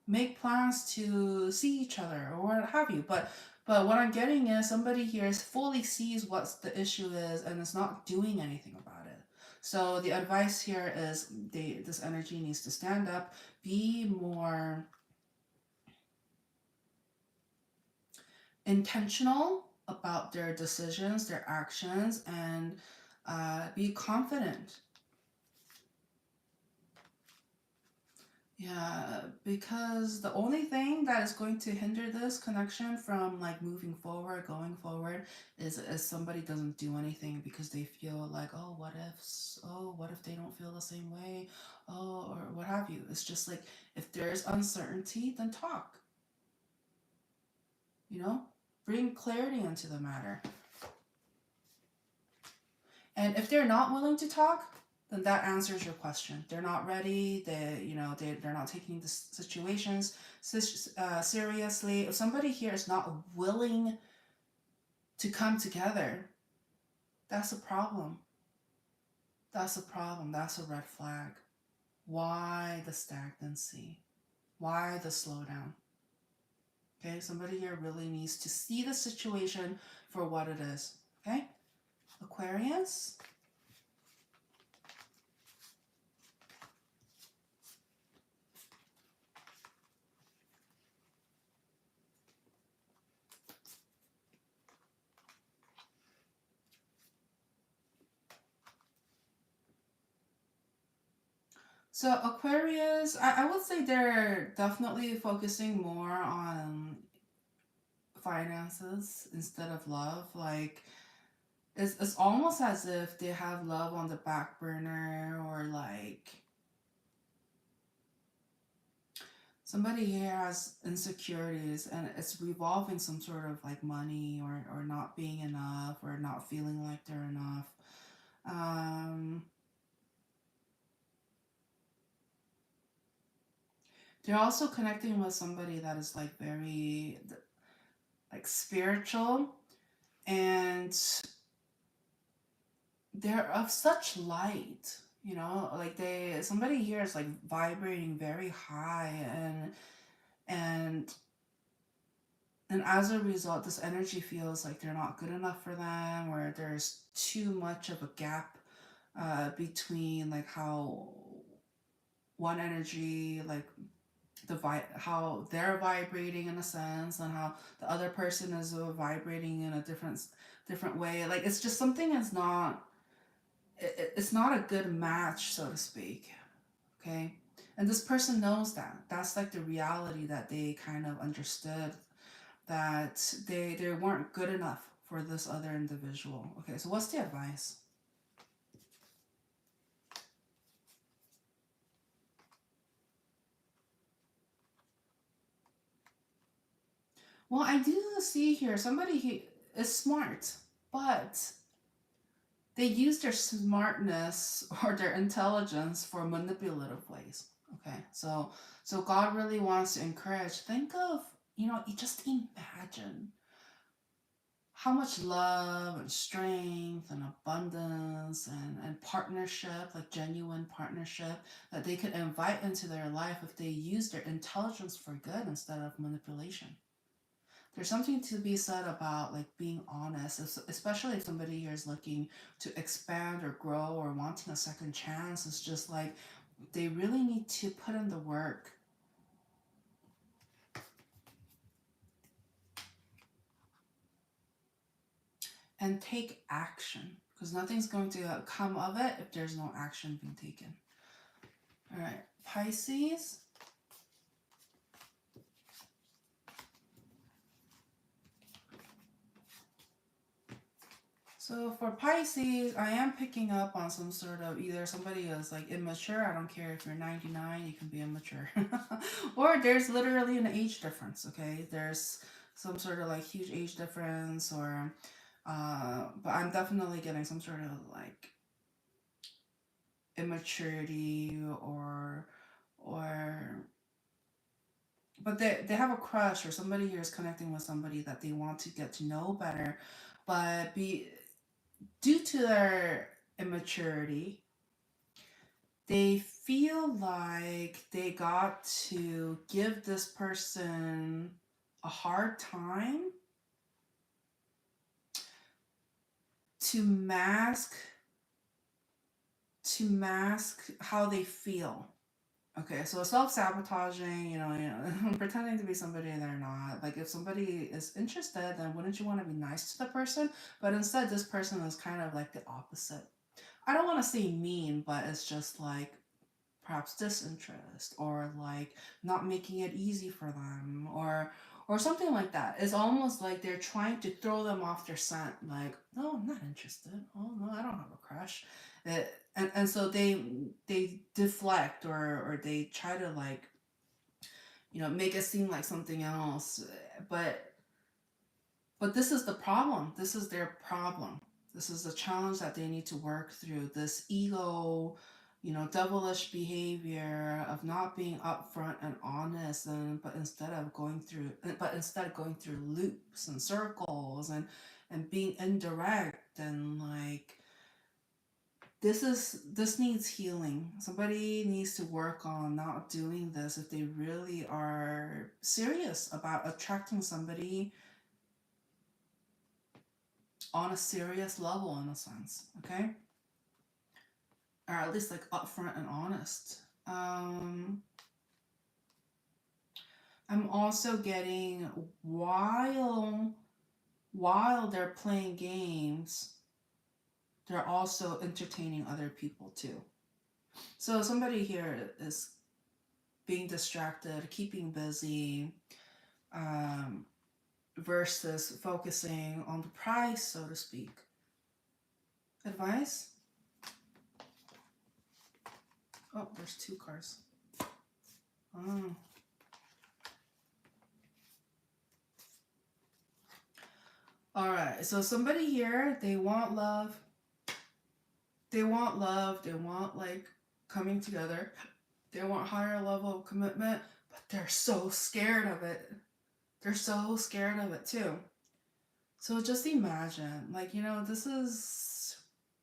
Speaker 1: make plans to see each other or what have you. But what I'm getting is somebody here fully sees what the issue is and is not doing anything about it. So the advice here is this energy needs to stand up, be more intentional about their decisions, their actions, and be confident. Yeah, because the only thing that is going to hinder this connection from like moving forward, going forward, is somebody doesn't do anything because they feel like, oh, what ifs? Oh, what if they don't feel the same way? Oh, or what have you. It's just like if there's uncertainty, then talk. You know, bring clarity into the matter. And if they're not willing to talk, then that answers your question. They're not ready. They're not taking the situations seriously. If somebody here is not willing to come together, that's a problem. That's a problem. That's a red flag. Why the stagnancy? Why the slowdown? Okay, somebody here really needs to see the situation for what it is. Okay, Aquarius. So Aquarius, I would say they're definitely focusing more on finances instead of love. Like it's almost as if they have love on the back burner, or like somebody here has insecurities and it's revolving some sort of like money or not being enough or not feeling like they're enough. Um, they're also connecting with somebody that is like very like spiritual, and they're of such light, you know, like somebody here is like vibrating very high, and and as a result, this energy feels like they're not good enough for them, or there's too much of a gap between like how one energy, like how they're vibrating in a sense, and how the other person is vibrating in a different way. Like it's just something is not, it's not a good match, so to speak. Okay, and this person knows that. That's like the reality that they kind of understood, that they weren't good enough for this other individual. Okay, so what's the advice? Well, I do see here somebody who is smart, but they use their smartness or their intelligence for manipulative ways. Okay, so God really wants to encourage. Think of, you know, just imagine how much love and strength and abundance and partnership, like genuine partnership, that they could invite into their life if they use their intelligence for good instead of manipulation. There's something to be said about like being honest, especially if somebody here is looking to expand or grow or wanting a second chance. It's just like they really need to put in the work and take action, because nothing's going to come of it if there's no action being taken. All right, Pisces. So for Pisces, I am picking up on some sort of, either somebody is like immature. I don't care if you're 99, you can be immature. Or there's literally an age difference, okay? There's some sort of like huge age difference, or but I'm definitely getting some sort of like immaturity, or but they have a crush, or somebody here is connecting with somebody that they want to get to know better, but be due to their immaturity, they feel like they got to give this person a hard time to mask how they feel. Okay, so self-sabotaging, pretending to be somebody they're not. Like if somebody is interested, then wouldn't you want to be nice to the person? But instead, this person is kind of like the opposite. I don't want to say mean, but it's just like perhaps disinterest, or like not making it easy for them, or something like that. It's almost like they're trying to throw them off their scent, like, no, I'm not interested. Oh no, I don't have a crush. And so they deflect, or they try to like, make it seem like something else. But this is the problem. This is their problem. This is the challenge that they need to work through. This ego, devilish behavior of not being upfront and honest, but instead going through loops and circles, and being indirect, and like this needs healing. Somebody needs to work on not doing this if they really are serious about attracting somebody on a serious level, in a sense, okay? Or at least like upfront and honest. I'm also getting, while they're playing games, they're also entertaining other people too. So somebody here is being distracted, keeping busy, versus focusing on the prize, so to speak. Advice? Oh, there's two cards. Oh. All right, so somebody here, they want love. They want love. They want like coming together. They want higher level of commitment, but they're so scared of it. They're so scared of it too. So just imagine, like, this is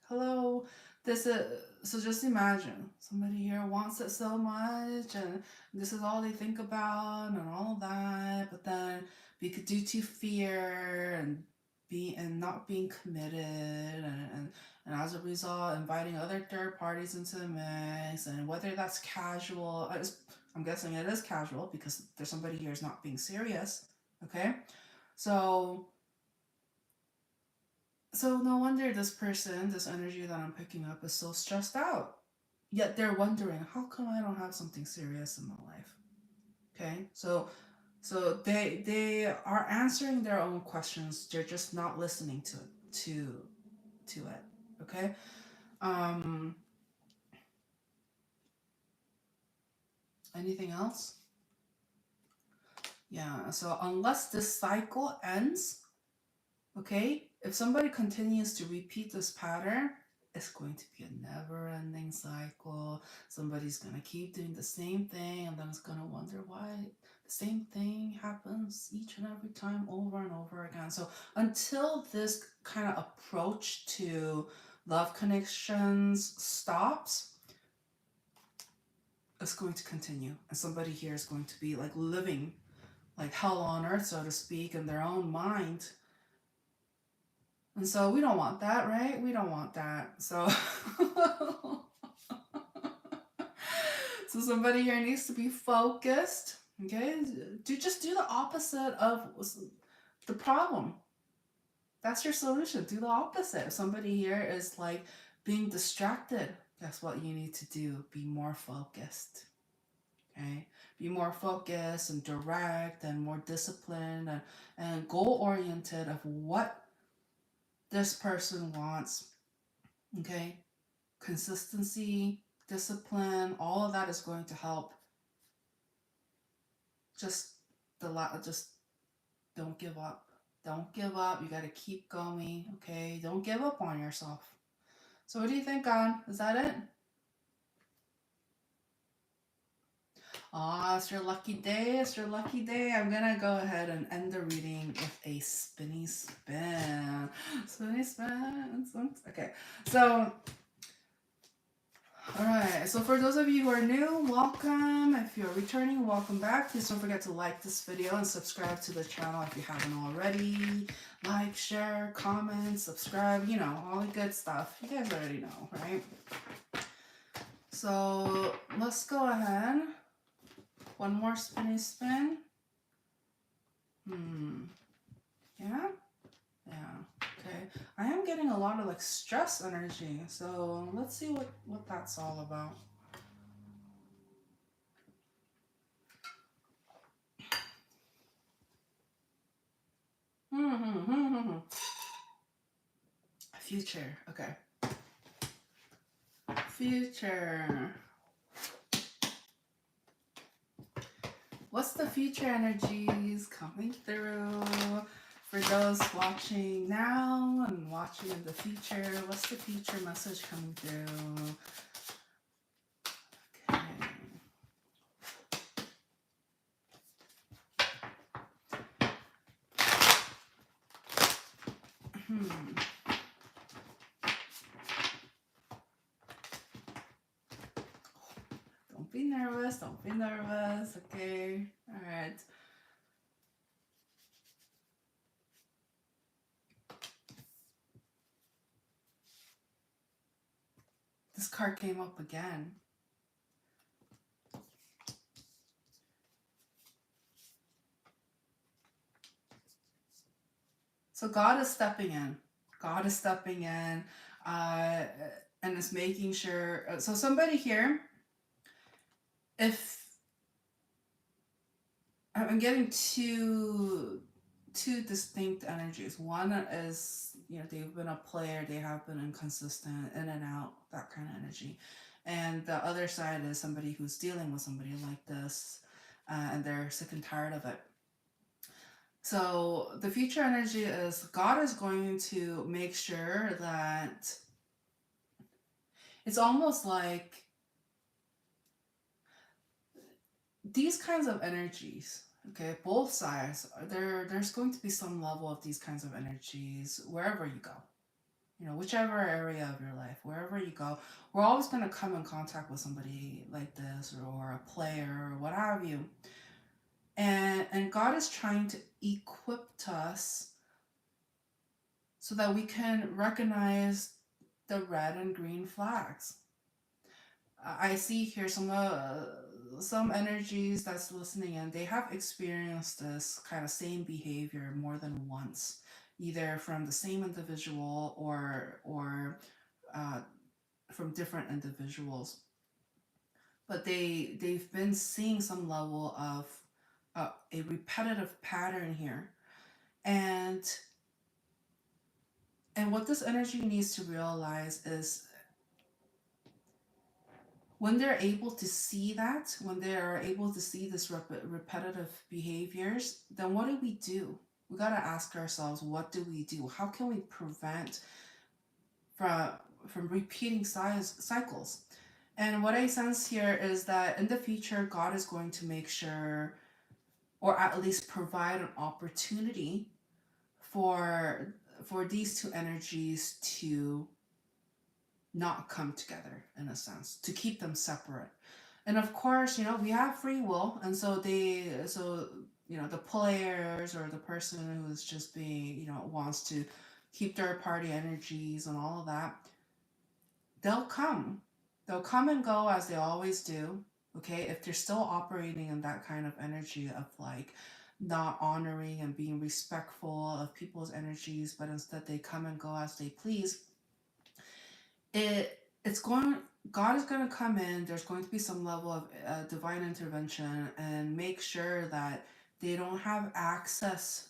Speaker 1: Hello. This is so just imagine somebody here wants it so much and this is all they think about and all of that, but then due to fear and not being committed and as a result inviting other third parties into the mix, and whether that's casual, I'm guessing it is casual because there's somebody here is not being serious. Okay. So so no wonder this person, this energy that I'm picking up is so stressed out. Yet they're wondering, how come I don't have something serious in my life? Okay? So they are answering their own questions. They're just not listening to it. Okay? Um Anything else? Yeah, so unless this cycle ends, okay, if somebody continues to repeat this pattern, it's going to be a never ending cycle. Somebody's going to keep doing the same thing and then it's going to wonder why the same thing happens each and every time over and over again. So until this kind of approach to love connections stops, it's going to continue. And somebody here is going to be like living like hell on earth, so to speak, in their own mind. And so we don't want that, right? We don't want that. So so somebody here needs to be focused. Okay? Just do the opposite of the problem. That's your solution. Do the opposite. If somebody here is like being distracted, guess what you need to do? Be more focused. Okay? Be more focused and direct and more disciplined and goal oriented of what this person wants. Okay? Consistency, discipline, all of that is going to help. Just just don't give up. Don't give up. You got to keep going. Okay? Don't give up on yourself. So what do you think, God? Is that it? Oh, it's your lucky day. It's your lucky day. I'm gonna go ahead and end the reading with a spinny spin. Spinny spin. Okay. So alright, so for those of you who are new, welcome. If you're returning, welcome back. Please don't forget to like this video and subscribe to the channel if you haven't already. Like, share, comment, subscribe, you know, all the good stuff. You guys already know, right? So let's go ahead. One more spinny spin. Yeah? Yeah. Okay. I am getting a lot of like stress energy. So let's see what that's all about. Future. Okay. Future. What's the future energies coming through for those watching now and watching in the future? What's the future message coming through? Okay. Don't be nervous. Don't be nervous. Okay. All right. This card came up again. So God is stepping in. God is stepping in and is making sure. So somebody here, if I'm getting two distinct energies. One is, you know, they've been a player, they have been inconsistent, in and out, that kind of energy. And the other side is somebody who's dealing with somebody like this, and they're sick and tired of it. So the future energy is God is going to make sure that it's almost like these kinds of energies, okay, both sides, there's going to be some level of these kinds of energies wherever you go. You know, whichever area of your life, wherever you go, we're always going to come in contact with somebody like this, or a player, or what have you. And God is trying to equip us so that we can recognize the red and green flags. I see here some energies that's listening in. They have experienced this kind of same behavior more than once, either from the same individual or from different individuals. But they've been seeing some level of a repetitive pattern here, and what this energy needs to realize is when they're able to see that, when they are able to see this repetitive behaviors, then what do we do? We got to ask ourselves, what do we do? How can we prevent from repeating cycles? And what I sense here is that in the future, God is going to make sure, or at least provide an opportunity for these two energies to not come together, in a sense, to keep them separate. And of course, you know, we have free will, and so you know, the players or the person who's just being, you know, wants to keep their party energies and all of that, they'll come. They'll come and go as they always do. Okay, if they're still operating in that kind of energy of like not honoring and being respectful of people's energies, but instead they come and go as they please, it's going, God is going to come in. There's going to be some level of divine intervention and make sure that they don't have access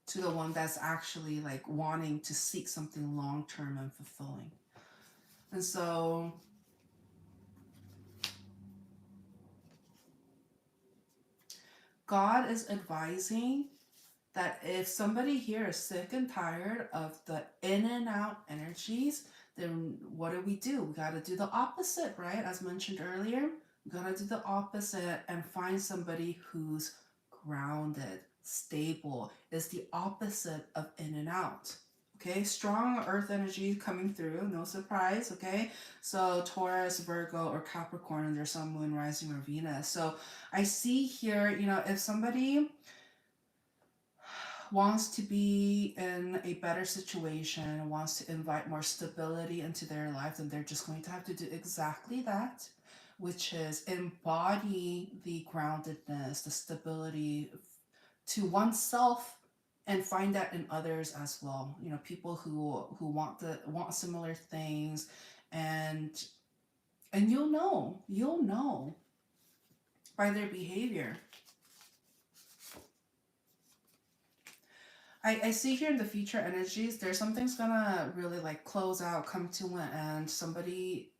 Speaker 1: to the one that's actually like wanting to seek something long term and fulfilling. And so God is advising that if somebody here is sick and tired of the in and out energies, then what do? We got to do the opposite, right? As mentioned earlier, we got to do the opposite and find somebody who's grounded, stable, is the opposite of in and out. Okay, strong earth energy coming through, no surprise. Okay, so Taurus, Virgo, or Capricorn, and their sun, moon, rising, or Venus. So I see here, you know, if somebody wants to be in a better situation, wants to invite more stability into their life, then they're just going to have to do exactly that, which is embody the groundedness, the stability to oneself, and find that in others as well. You know, people who want similar things, and you'll know by their behavior. I see here in the future energies, there's something's gonna really like close out, come to an end. Somebody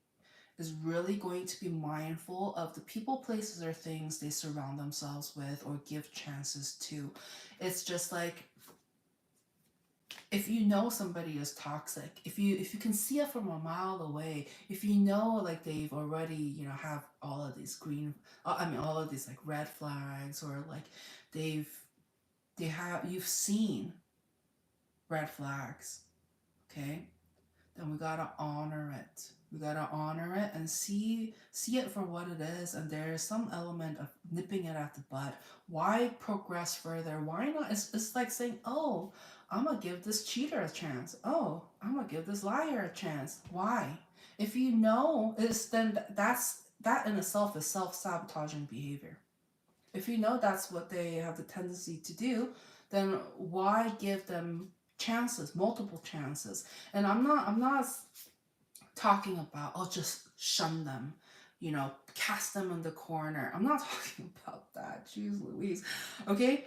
Speaker 1: is really going to be mindful of the people, places, or things they surround themselves with or give chances to. It's just like, if you know somebody is toxic, if you can see it from a mile away, if you know like they've already, you know, have all of these green, all of these like red flags, or like they've they have you've seen red flags, okay, then we gotta honor it. We gotta honor it and see it for what it is. And there is some element of nipping it at the bud. Why progress further? Why not? It's like saying, oh, I'm gonna give this cheater a chance. Oh, I'm gonna give this liar a chance. Why? If you know, it's then that in itself is self-sabotaging behavior. If you know that's what they have the tendency to do, then why give them chances, multiple chances? And I'm not talking about, oh, just shun them, you know, cast them in the corner. I'm not talking about that. Jeez Louise. Okay?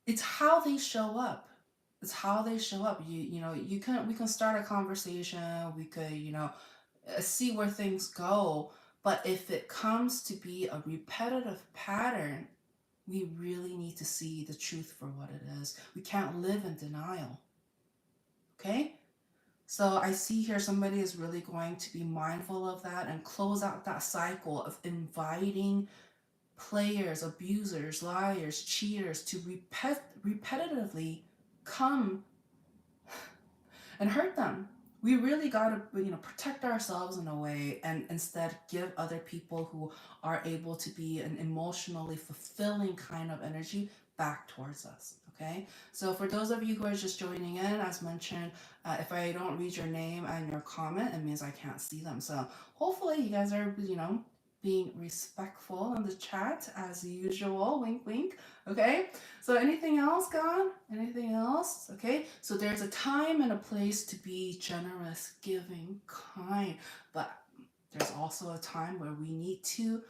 Speaker 1: It's how they show up. It's how they show up. We can start a conversation, we could, you know, see where things go. But if it comes to be a repetitive pattern, we really need to see the truth for what it is. We can't live in denial. Okay? So I see here somebody is really going to be mindful of that and close out that cycle of inviting players, abusers, liars, cheaters to repetitively come and hurt them. We really gotta, protect ourselves in a way, and instead give other people who are able to be an emotionally fulfilling kind of energy back towards us. Okay, so for those of you who are just joining in, as mentioned, if I don't read your name and your comment, it means I can't see them. So hopefully you guys are, being respectful in the chat as usual. Wink, wink. Okay. So anything else, God? Anything else? Okay. So there's a time and a place to be generous, giving, kind, but there's also a time where we need to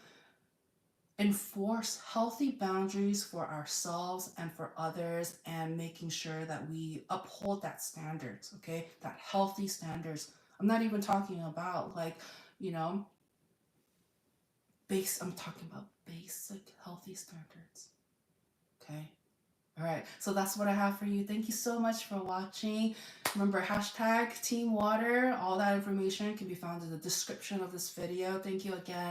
Speaker 1: enforce healthy boundaries for ourselves and for others, and making sure that we uphold that standards, okay? That healthy standards. I'm not even talking about like, you know, I'm talking about basic healthy standards, okay? All right, so that's what I have for you. Thank you so much for watching. Remember, hashtag Team Water. All that information can be found in the description of this video. Thank you again.